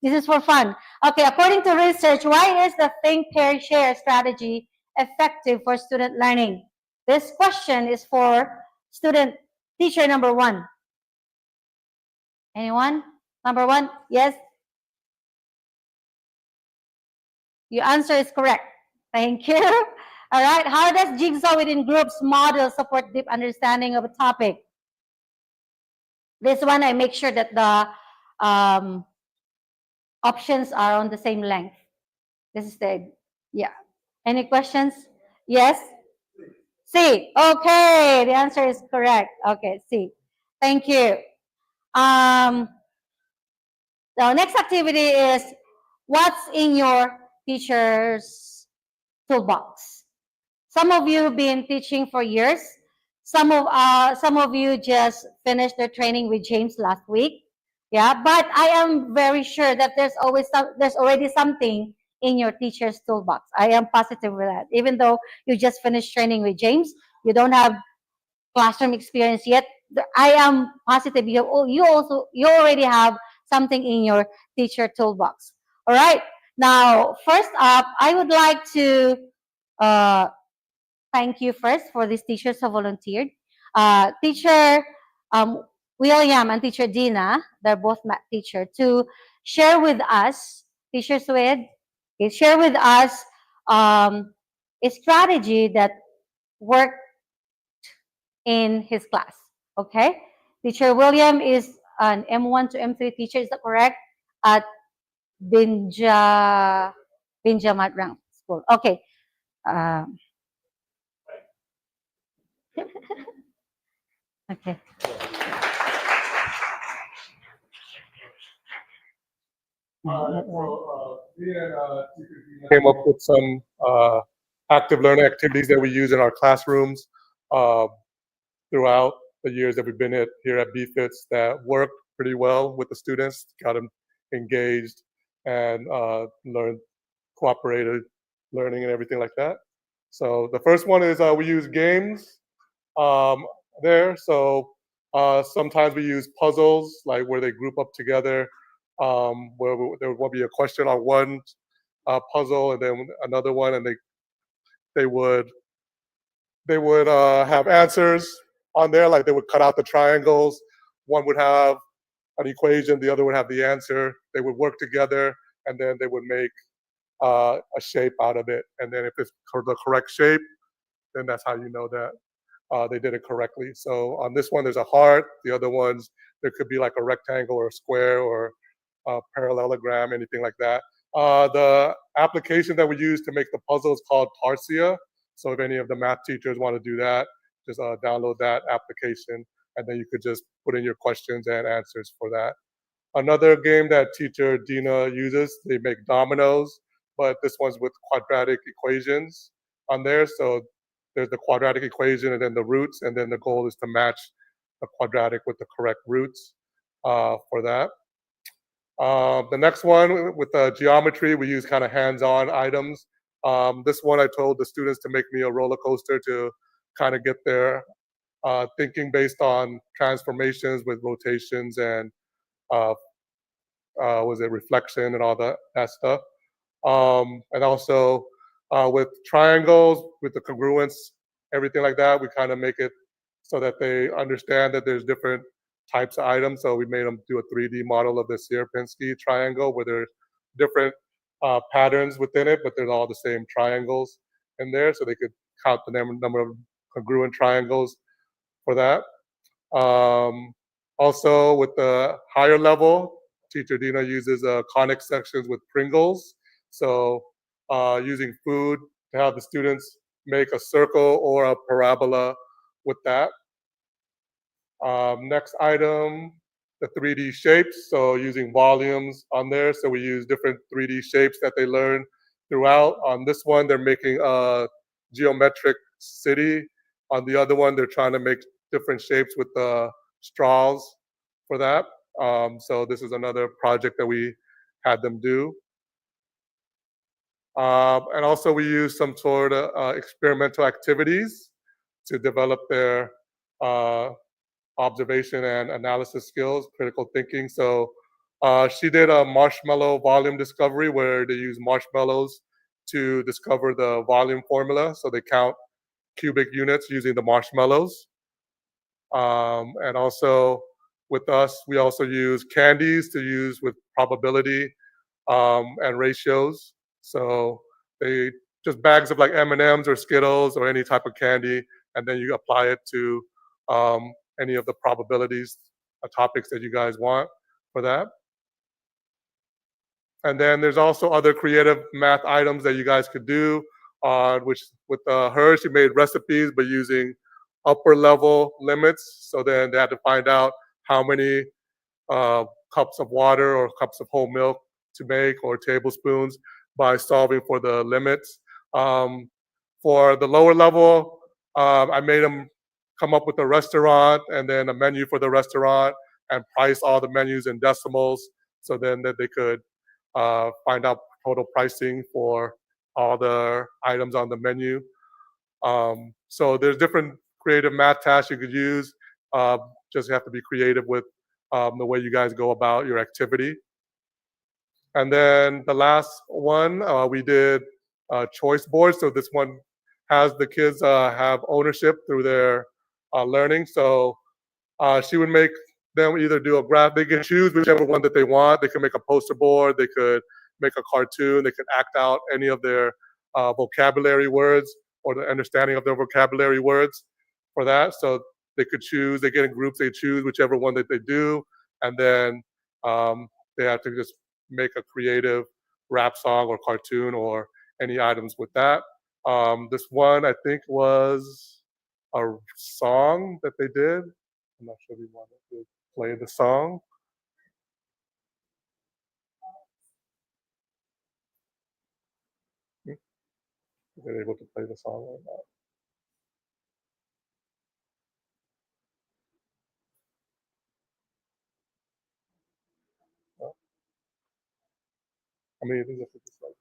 this is for fun. Okay, according to research, why is the think, pair, share strategy effective for student learning? This question is for teacher number 1. Anyone? Number 1? Yes? Your answer is correct. Thank you. All right. How does Jigsaw within groups model support deep understanding of a topic? This one, I make sure that the options are on the same length. This is the, yeah. Any questions? Yes? C. Okay, the answer is correct. Okay, C. Thank you. The next activity is what's in your teacher's toolbox. Some of you have been teaching for years. Some of you just finished their training with James last week. Yeah, but I am very sure that there's already something in your teacher's toolbox. I am positive with that. Even though you just finished training with James, you don't have classroom experience yet. I am positive you already have something in your teacher toolbox. All right. Now, first up, I would like to thank you first for these teachers who volunteered. Teacher William and Teacher Dina, they're both math teacher, to share with us, Teacher Swed, share with us a strategy that worked in his class. Okay? Teacher William is an M1 to M3 teacher, is that correct? At Binja Madrang School. Okay. Okay. Came up with some active learning activities that we use in our classrooms throughout the years that we've been here at BFITS that work pretty well with the students, got them engaged and learned cooperative learning and everything like that. So the first one is we use games there. So sometimes we use puzzles, like where they group up together, where there will be a question on one puzzle and then another one, and they would have answers on there, like they would cut out the triangles. One would have an equation, the other would have the answer. They would work together, and then they would make a shape out of it. And then if it's the correct shape, then that's how you know that they did it correctly. So on this one, there's a heart. The other ones, there could be like a rectangle or a square or a parallelogram, anything like that. The application that we use to make the puzzle is called Tarsia. So if any of the math teachers want to do that, just download that application, and then you could just put in your questions and answers for that. Another game that teacher Dina uses, they make dominoes, but this one's with quadratic equations on there. So there's the quadratic equation and then the roots, and then the goal is to match the quadratic with the correct roots for that. The next one with geometry, we use kind of hands-on items. This one, I told the students to make me a roller coaster to kind of get their thinking based on transformations with rotations and was it reflection and all that stuff. And also with triangles, with the congruence, everything like that, we kind of make it so that they understand that there's different types of items. So we made them do a 3D model of the Sierpinski triangle where there's different patterns within it, but they're all the same triangles in there. So they could count the number of congruent triangles for that. Also with the higher level, teacher Dina uses conic sections with Pringles. So using food to have the students make a circle or a parabola with that. Next item, the 3D shapes. So using volumes on there. So we use different 3D shapes that they learn throughout. On this one, they're making a geometric city. On the other one, they're trying to make different shapes with the straws for that. So this is another project that we had them do. And also we use some sort of experimental activities to develop their observation and analysis skills, critical thinking. So she did a marshmallow volume discovery where they use marshmallows to discover the volume formula. So they count cubic units using the marshmallows. And also with us, we also use candies to use with probability and ratios. So they just bags of like M&Ms or Skittles or any type of candy, and then you apply it to any of the probabilities topics that you guys want for that. And then there's also other creative math items that you guys could do, which with her, she made recipes, but using upper level limits. So then they had to find out how many cups of water or cups of whole milk to make, or tablespoons, by solving for the limits. For the lower level, I made them come up with a restaurant and then a menu for the restaurant and price all the menus in decimals, so then that they could find out total pricing for all the items on the menu. So there's different creative math tasks you could use. Just have to be creative with the way you guys go about your activity. And then the last one, we did choice boards. So this one has the kids have ownership through their learning. So she would make them either do a graph. They can choose whichever one that they want. They could make a poster board. They could make a cartoon. They could act out any of their vocabulary words or the understanding of their vocabulary words for that. So they could choose. They get in groups. They choose whichever one that they do, and then they have to just make a creative rap song or cartoon or any items with that. This one I think was a song that they did. I'm not sure if you wanted to play the song. If they're able to play the song or not. No? I mean, even if it's like.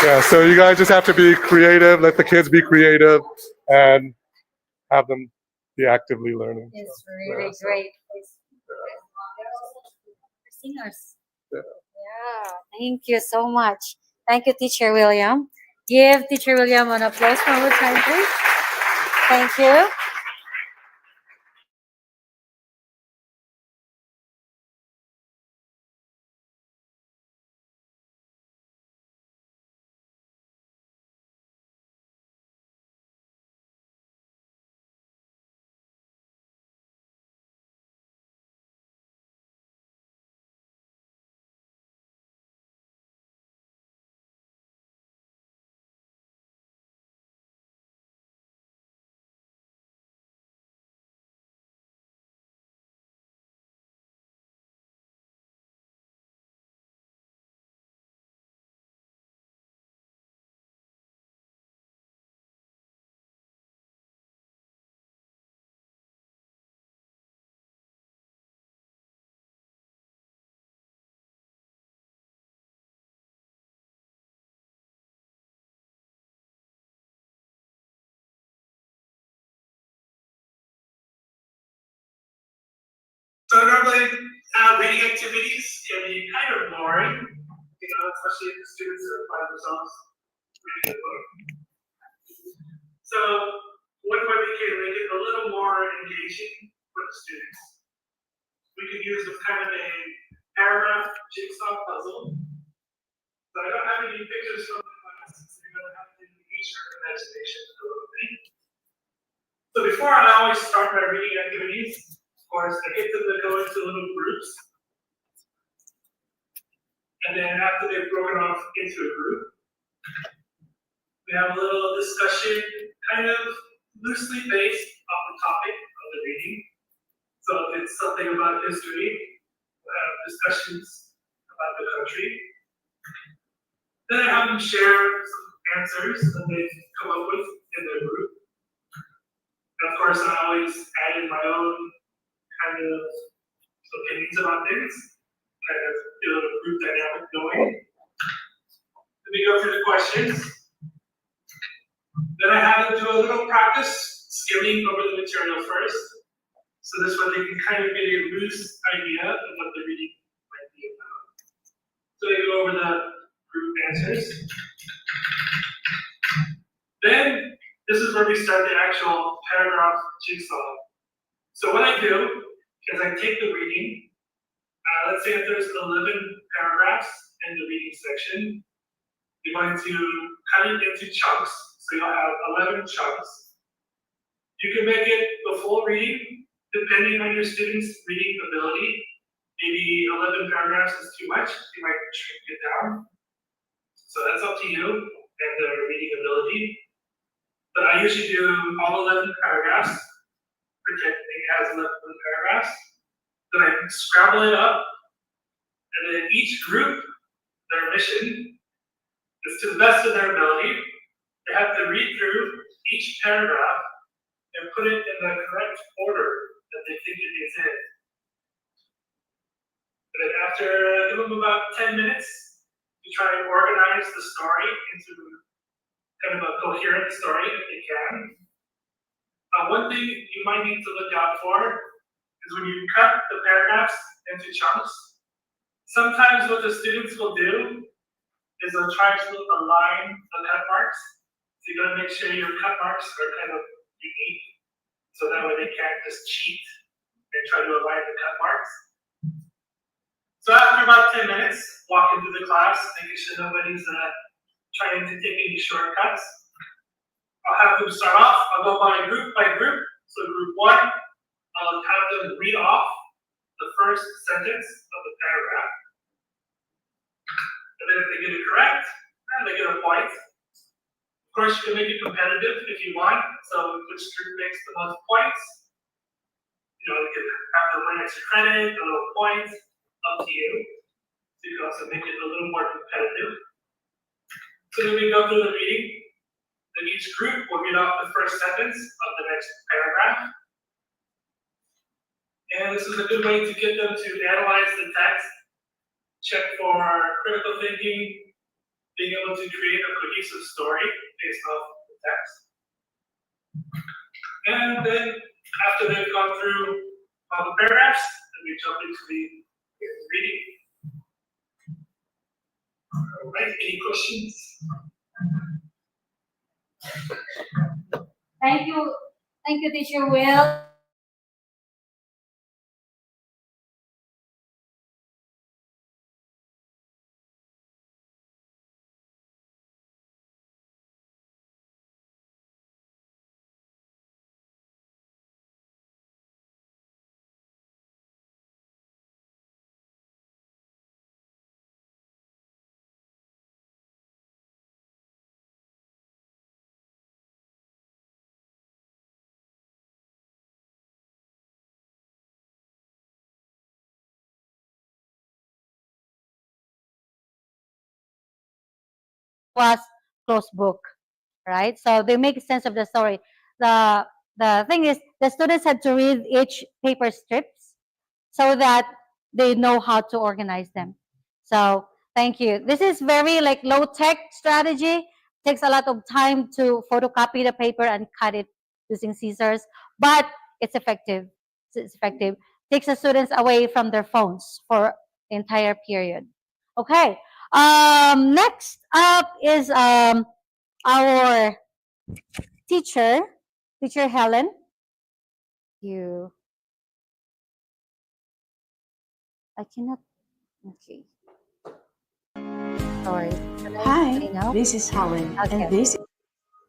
Yeah, so you guys just have to be creative, let the kids be creative, and have them be actively learning. It's really great. Singers. Yeah. Yeah. Thank you so much. Thank you, Teacher William. Give Teacher William an applause one more time, please. Thank you. So normally, reading activities can be kind of boring, especially if the students are by themselves reading a book. So one way we can make it a little more engaging for the students, we could use this kind of a paragraph jigsaw puzzle. So I don't have any pictures from the class, so you're going to have to use your imagination a little bit. So before I always start my reading activities, of course, I get them to go into little groups. And then after they've broken off into a group, we have a little discussion, kind of loosely based on the topic of the reading. So if it's something about history, we'll have discussions about the country. Then I have them share some answers that they've come up with in their group. And of course, I always add in my own kind of opinions about things, kind of get a little group dynamic going. Then we go through the questions. Then I have them do a little practice skimming over the material first. So this way they can kind of get a loose idea of what the reading might be about. So they go over the group answers. Then this is where we start the actual paragraph jigsaw. So what I do is I take the reading. Let's say if there's 11 paragraphs in the reading section, you're going to cut it into chunks. So you'll have 11 chunks. You can make it the full reading, depending on your student's reading ability. Maybe 11 paragraphs is too much. You might shrink it down. So that's up to you and the reading ability. But I usually do all 11 paragraphs, pretending it has 11 paragraphs. Then I scrabble it up, and then each group, their mission is to the best of their ability. They have to read through each paragraph and put it in the correct order that they think it is in. And then after, give them about 10 minutes to try and organize the story into kind of a coherent story if they can. One thing you might need to look out for is when you cut the paragraphs into chunks, sometimes what the students will do is they'll try to align the cut marks. So you gotta make sure your cut marks are kind of unique, so that way they can't just cheat and try to align the cut marks. So after about 10 minutes, walk into the class, making sure nobody's trying to take any shortcuts. I'll have them start off. I'll go by group. So group one, I'll have them read off the first sentence of the paragraph. And then if they get it correct, they get a point. Of course, you can make it competitive if you want. So which group makes the most points? You can have them win extra credit, a little point, up to you. So you can also make it a little more competitive. So then we go through the reading. Then each group will read off the first sentence of the next paragraph. And this is a good way to get them to analyze the text, check for critical thinking, being able to create a cohesive story based off the text. And then after they've gone through all the paragraphs, then we jump into the reading. Any questions? Thank you. Thank you, Teacher Will. Was closed book, right? So they make sense of the story. The the thing is, the students had to read each paper strips so that they know how to organize them. So thank you. This is very like low tech strategy. Takes a lot of time to photocopy the paper and cut it using scissors, but it's effective. It's effective. Takes the students away from their phones for the entire period. Okay. Next up is our teacher, Teacher Helen. You. I cannot. Okay. Sorry. Hi, Can I this is Helen, okay. and this.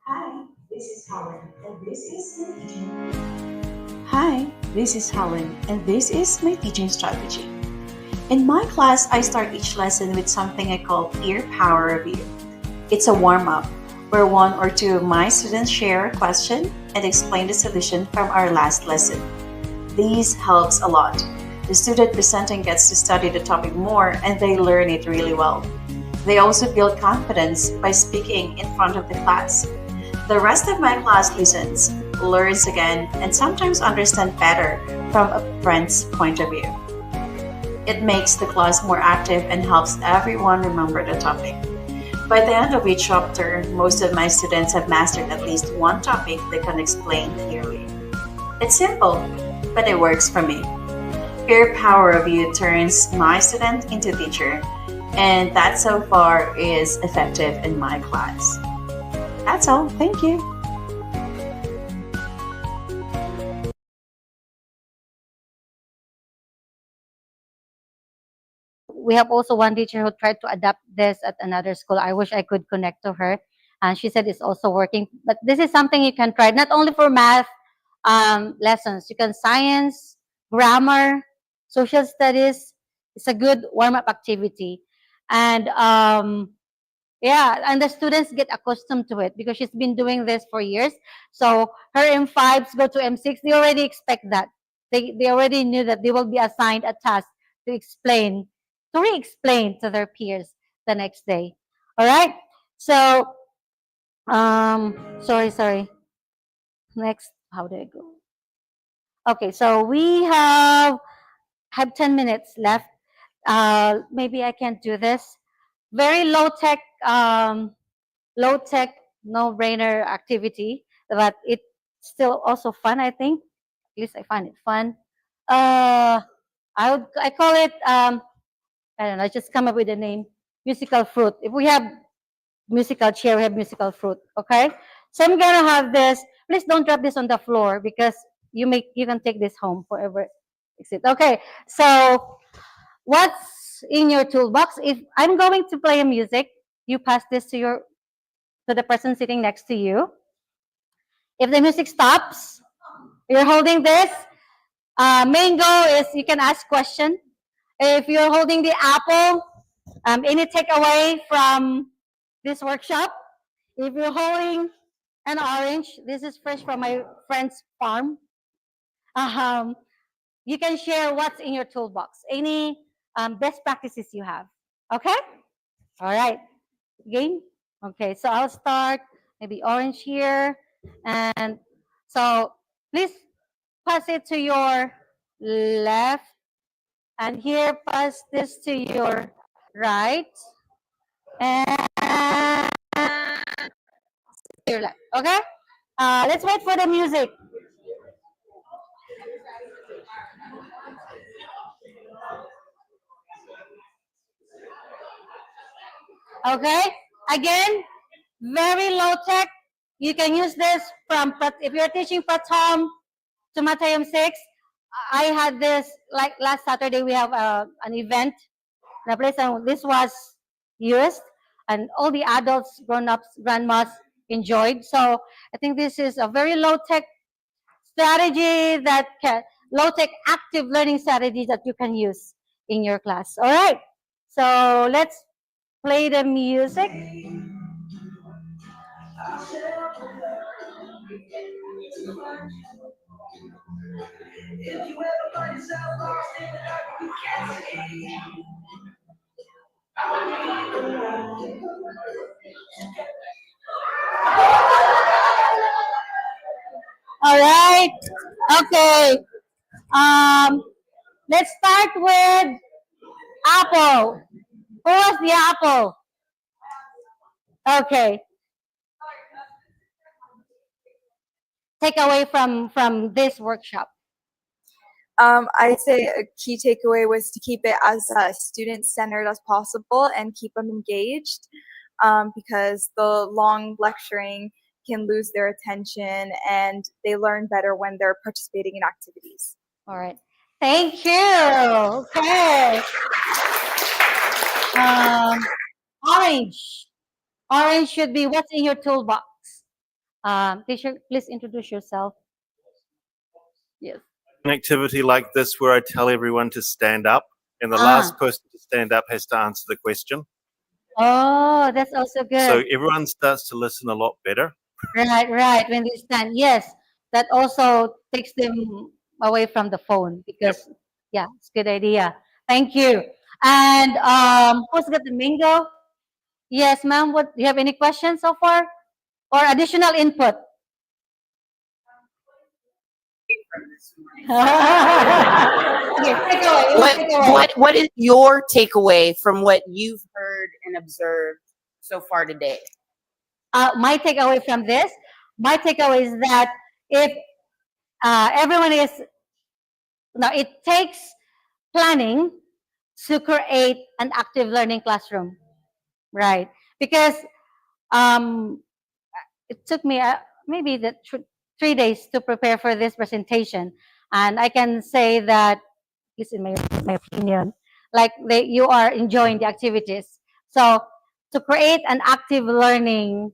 Hi, this is Helen, and this is my teaching. Hi, this is Helen, and this is my teaching strategy. In my class, I start each lesson with something I call peer power review. It's a warm-up where one or two of my students share a question and explain the solution from our last lesson. This helps a lot. The student presenting gets to study the topic more and they learn it really well. They also build confidence by speaking in front of the class. The rest of my class listens, learns again, and sometimes understands better from a friend's point of view. It makes the class more active and helps everyone remember the topic. By the end of each chapter, most of my students have mastered at least one topic they can explain clearly. It's simple, but it works for me. Peer power review turns my student into teacher, and that so far is effective in my class. That's all. Thank you. We have also one teacher who tried to adapt this at another school. I wish I could connect to her. And she said it's also working. But this is something you can try, not only for math lessons. You can science, grammar, social studies. It's a good warm-up activity. And yeah, and the students get accustomed to it because she's been doing this for years. So her M5s go to M6, they already expect that. They already knew that they will be assigned a task to explain, to re-explain to their peers the next day. All right. So, sorry. Next, how do I go? Okay, so we have 10 minutes left. Maybe I can't do this. Very low tech, no-brainer activity, but it's still also fun, I think. At least I find it fun. I call it I don't know, I just come up with a name, musical fruit. If we have musical chair, we have musical fruit. Okay? So I'm gonna have this. Please don't drop this on the floor because you can take this home forever. Okay, so what's in your toolbox? If I'm going to play a music, you pass this to the person sitting next to you. If the music stops, you're holding this. Main goal is you can ask question. If you're holding the apple, any takeaway from this workshop? If you're holding an orange, this is fresh from my friend's farm. Um, you can share what's in your toolbox. Any best practices you have. Okay? All right. Game? Okay, so I'll start maybe orange here. And so please pass it to your left. And here, pass this to your right. And your left. Okay? Let's wait for the music. Okay? Again, very low tech. You can use this from, if you're teaching Pratham to Matayam 6, I had this, like last Saturday, we have an event in a place, and this was used, and all the adults, grown-ups, grandmas enjoyed. So I think this is a very low-tech strategy that can, low-tech active learning strategy that you can use in your class. All right, so let's play the music. If you ever find yourself lost in the dark, you can't see. All right, okay. Let's start with apple. Who was the apple? Okay. Take away from this workshop. I'd say a key takeaway was to keep it as student-centered as possible and keep them engaged, because the long lecturing can lose their attention and they learn better when they're participating in activities. All right. Thank you. Okay. Orange. Orange should be what's in your toolbox. Teacher, please introduce yourself. Yes. An activity like this where I tell everyone to stand up, and the last person to stand up has to answer the question. Oh, that's also good. So everyone starts to listen a lot better. Right. When they stand, yes, that also takes them away from the phone because, yeah, it's a good idea. Thank you. And who's got the mango? Yes, ma'am. What do you have any questions so far, or additional input? Okay, takeaway. What is your takeaway from what you've heard and observed so far today? My takeaway from this, my takeaway is that if everyone is, now it takes planning to create an active learning classroom, right? Because it took me maybe 3 days to prepare for this presentation, and I can say that, at least in my opinion, like you are enjoying the activities. So to create an active learning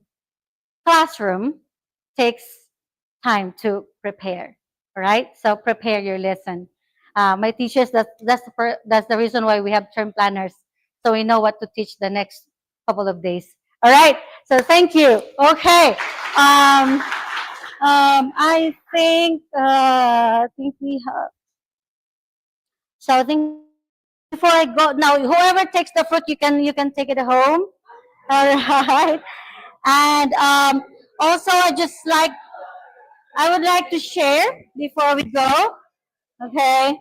classroom takes time to prepare. All right, so prepare your lesson. My teachers, that's the reason why we have term planners, so we know what to teach the next couple of days. All right, so thank you. Okay, I think we have. So I think before I go now, whoever takes the fruit, you can take it home. All right, and also I would like to share before we go. Okay.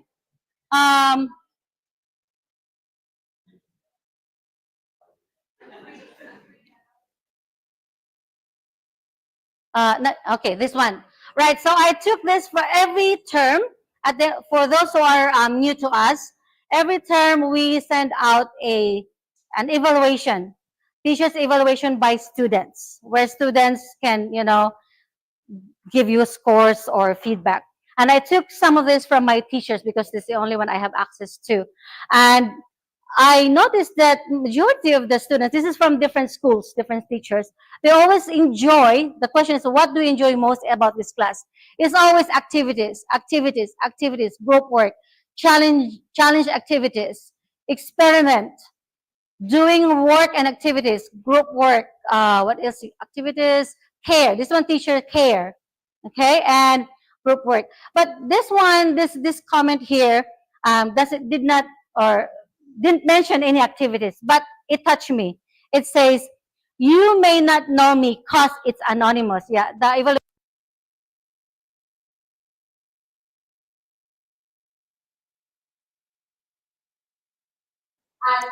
Okay, this one. Right, so I took this for every term. For those who are new to us, every term we send out an evaluation, teachers' evaluation by students, where students can, give you scores or feedback. And I took some of this from my teachers because this is the only one I have access to. And I noticed that majority of the students, this is from different schools, different teachers, they always enjoy, the question is, what do you enjoy most about this class? It's always activities, group work, challenge activities, experiment, doing work and activities, group work, what else? Activities, care. This one teacher, care. Okay, and group work. But this one, this comment here, didn't mention any activities, but it touched me. It says, you may not know me because it's anonymous. Yeah, the evaluation. At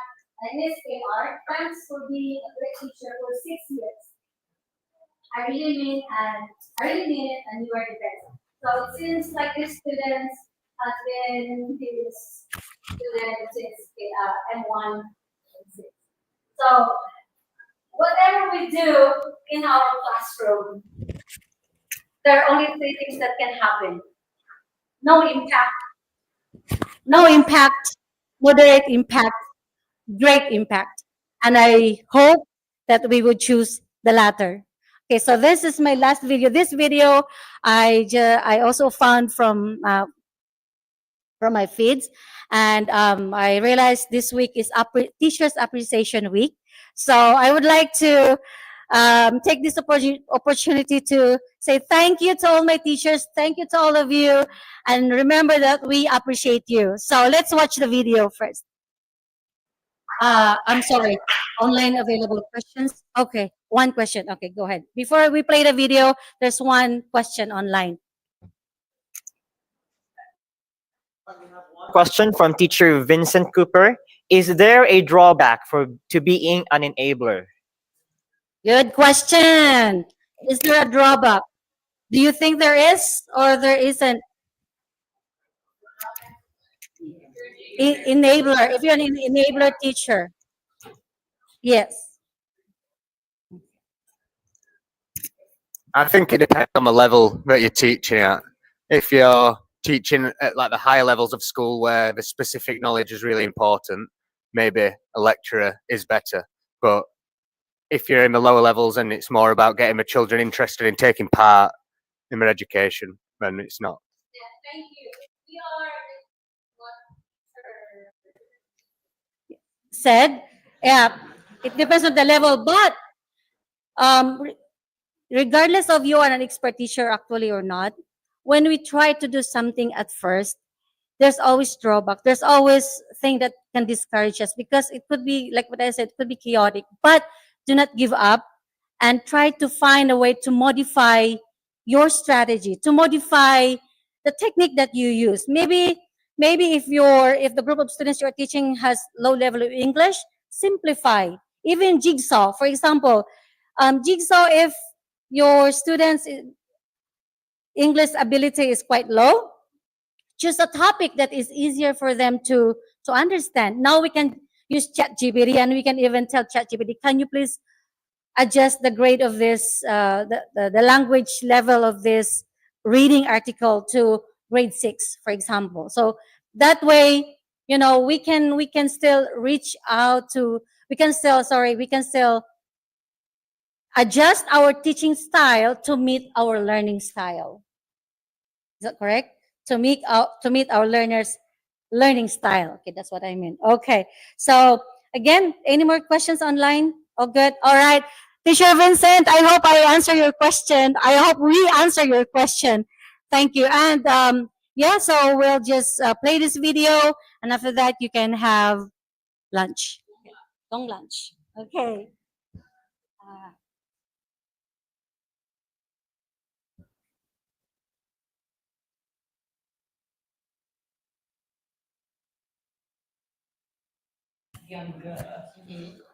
NSKR, thanks for being a great teacher for 6 years. I really mean it, and you are the best. So it seems like the students have been his students since M1. So whatever we do in our classroom, there are only three things that can happen. No impact, moderate impact, great impact. And I hope that we would choose the latter. Okay, so this is my last video. This video I also found from my feeds, and I realized this week is Teachers Appreciation Week. So I would like to take this opportunity to say thank you to all my teachers, thank you to all of you, and remember that we appreciate you. So let's watch the video first. I'm sorry, online available questions. Okay, one question. Okay, go ahead. Before we play the video, there's one question online. Question from teacher Vincent Cooper. Is there a drawback to being an enabler? Good question. Is there a drawback? Do you think there is or there isn't? Enabler, if you're an enabler teacher. Yes. I think it depends on the level that you're teaching at. If you're teaching at like the higher levels of school where the specific knowledge is really important, maybe a lecturer is better. But if you're in the lower levels and it's more about getting the children interested in taking part in their education, then it's not. Yeah, thank you. Said, yeah, it depends on the level, but regardless of you are an expert teacher actually or not, when we try to do something at first, there's always drawback. There's always thing that can discourage us because it could be, like what I said, it could be chaotic. But do not give up and try to find a way to modify your strategy, to modify the technique that you use. Maybe if the group of students you're teaching has low level of English, simplify. Even jigsaw, for example, jigsaw, if your students' English ability is quite low, choose a topic that is easier for them to understand. Now we can use ChatGPT, and we can even tell ChatGPT, can you please adjust the grade of this, the language level of this reading article to grade 6, for example. So that way, we can still reach out to, we can still adjust our teaching style to meet our learning style. Is that correct? To meet our learners' learning style. Okay, that's what I mean. Okay. So again, any more questions online? Oh, good. All right. Teacher Vincent, I hope I answer your question. I hope we answer your question. Thank you. And yeah, so we'll just play this video, and after that, you can have lunch. Long lunch. Okay. Younger,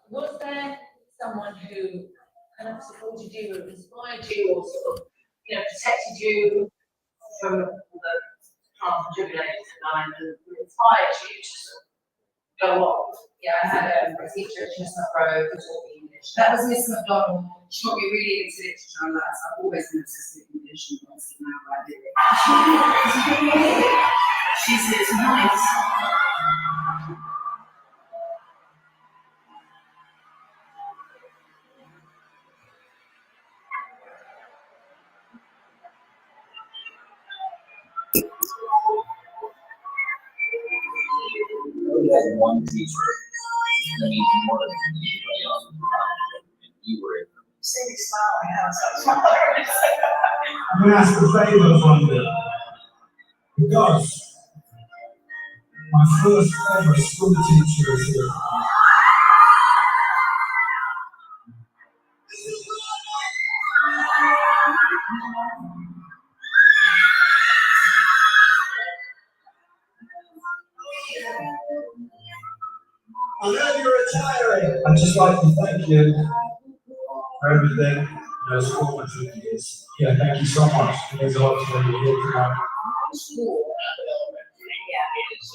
was there someone who kind of supported you or inspired you or sort of, protected you from all the trials and tribulations of life and inspired you to sort of go on? Yeah, I had a teacher at Chestnut Road who taught me English. That was Miss McDonald. She got me really into literature and that. I've always been obsessed with English and obviously now I do it. She's nice. We had one teacher that means more than anybody else in the class, and you were it. See me smiling, how so hilarious. I'm going to ask a favor from you. Because my first ever school teacher is here. I know you're retiring. I'd just like to thank you for everything those formative years. Yeah, thank you so much. It means a lot to me here tonight. School at the elementary is,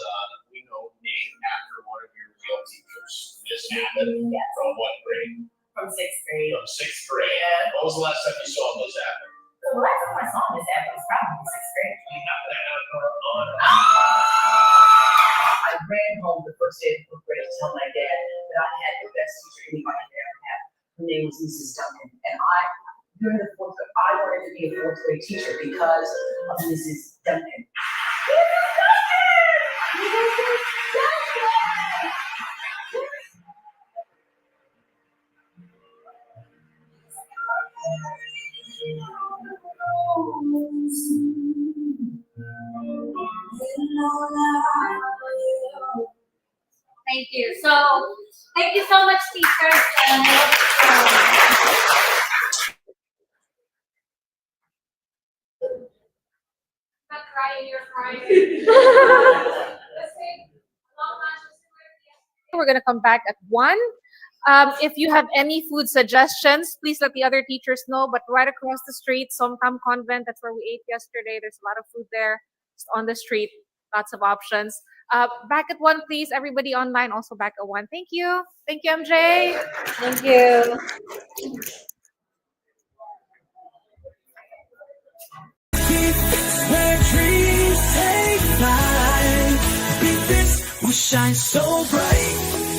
named after one of your real teachers. This happened from what grade? From sixth grade. From sixth grade. Yeah. What was the last time you saw Miss Abbott? The last time I saw Miss Abbott was probably sixth grade. I ran home the first day of fourth grade to tell my dad that I had the best teacher anybody could ever have. Her name was Mrs. Duncan. And during the fourth grade, I wanted to be a fourth grade teacher because of Mrs. Duncan. Thank you. So, thank you so much, teachers. Not crying, you're crying. We're going to come back at 1. If you have any food suggestions, please let the other teachers know. But right across the street, Somtam Convent, that's where we ate yesterday. There's a lot of food there, just on the street. Lots of options. Back at 1, please. Everybody online also back at 1. Thank you. Thank you, MJ. Thank you. Where dreams take flight, BFITS will shine so bright.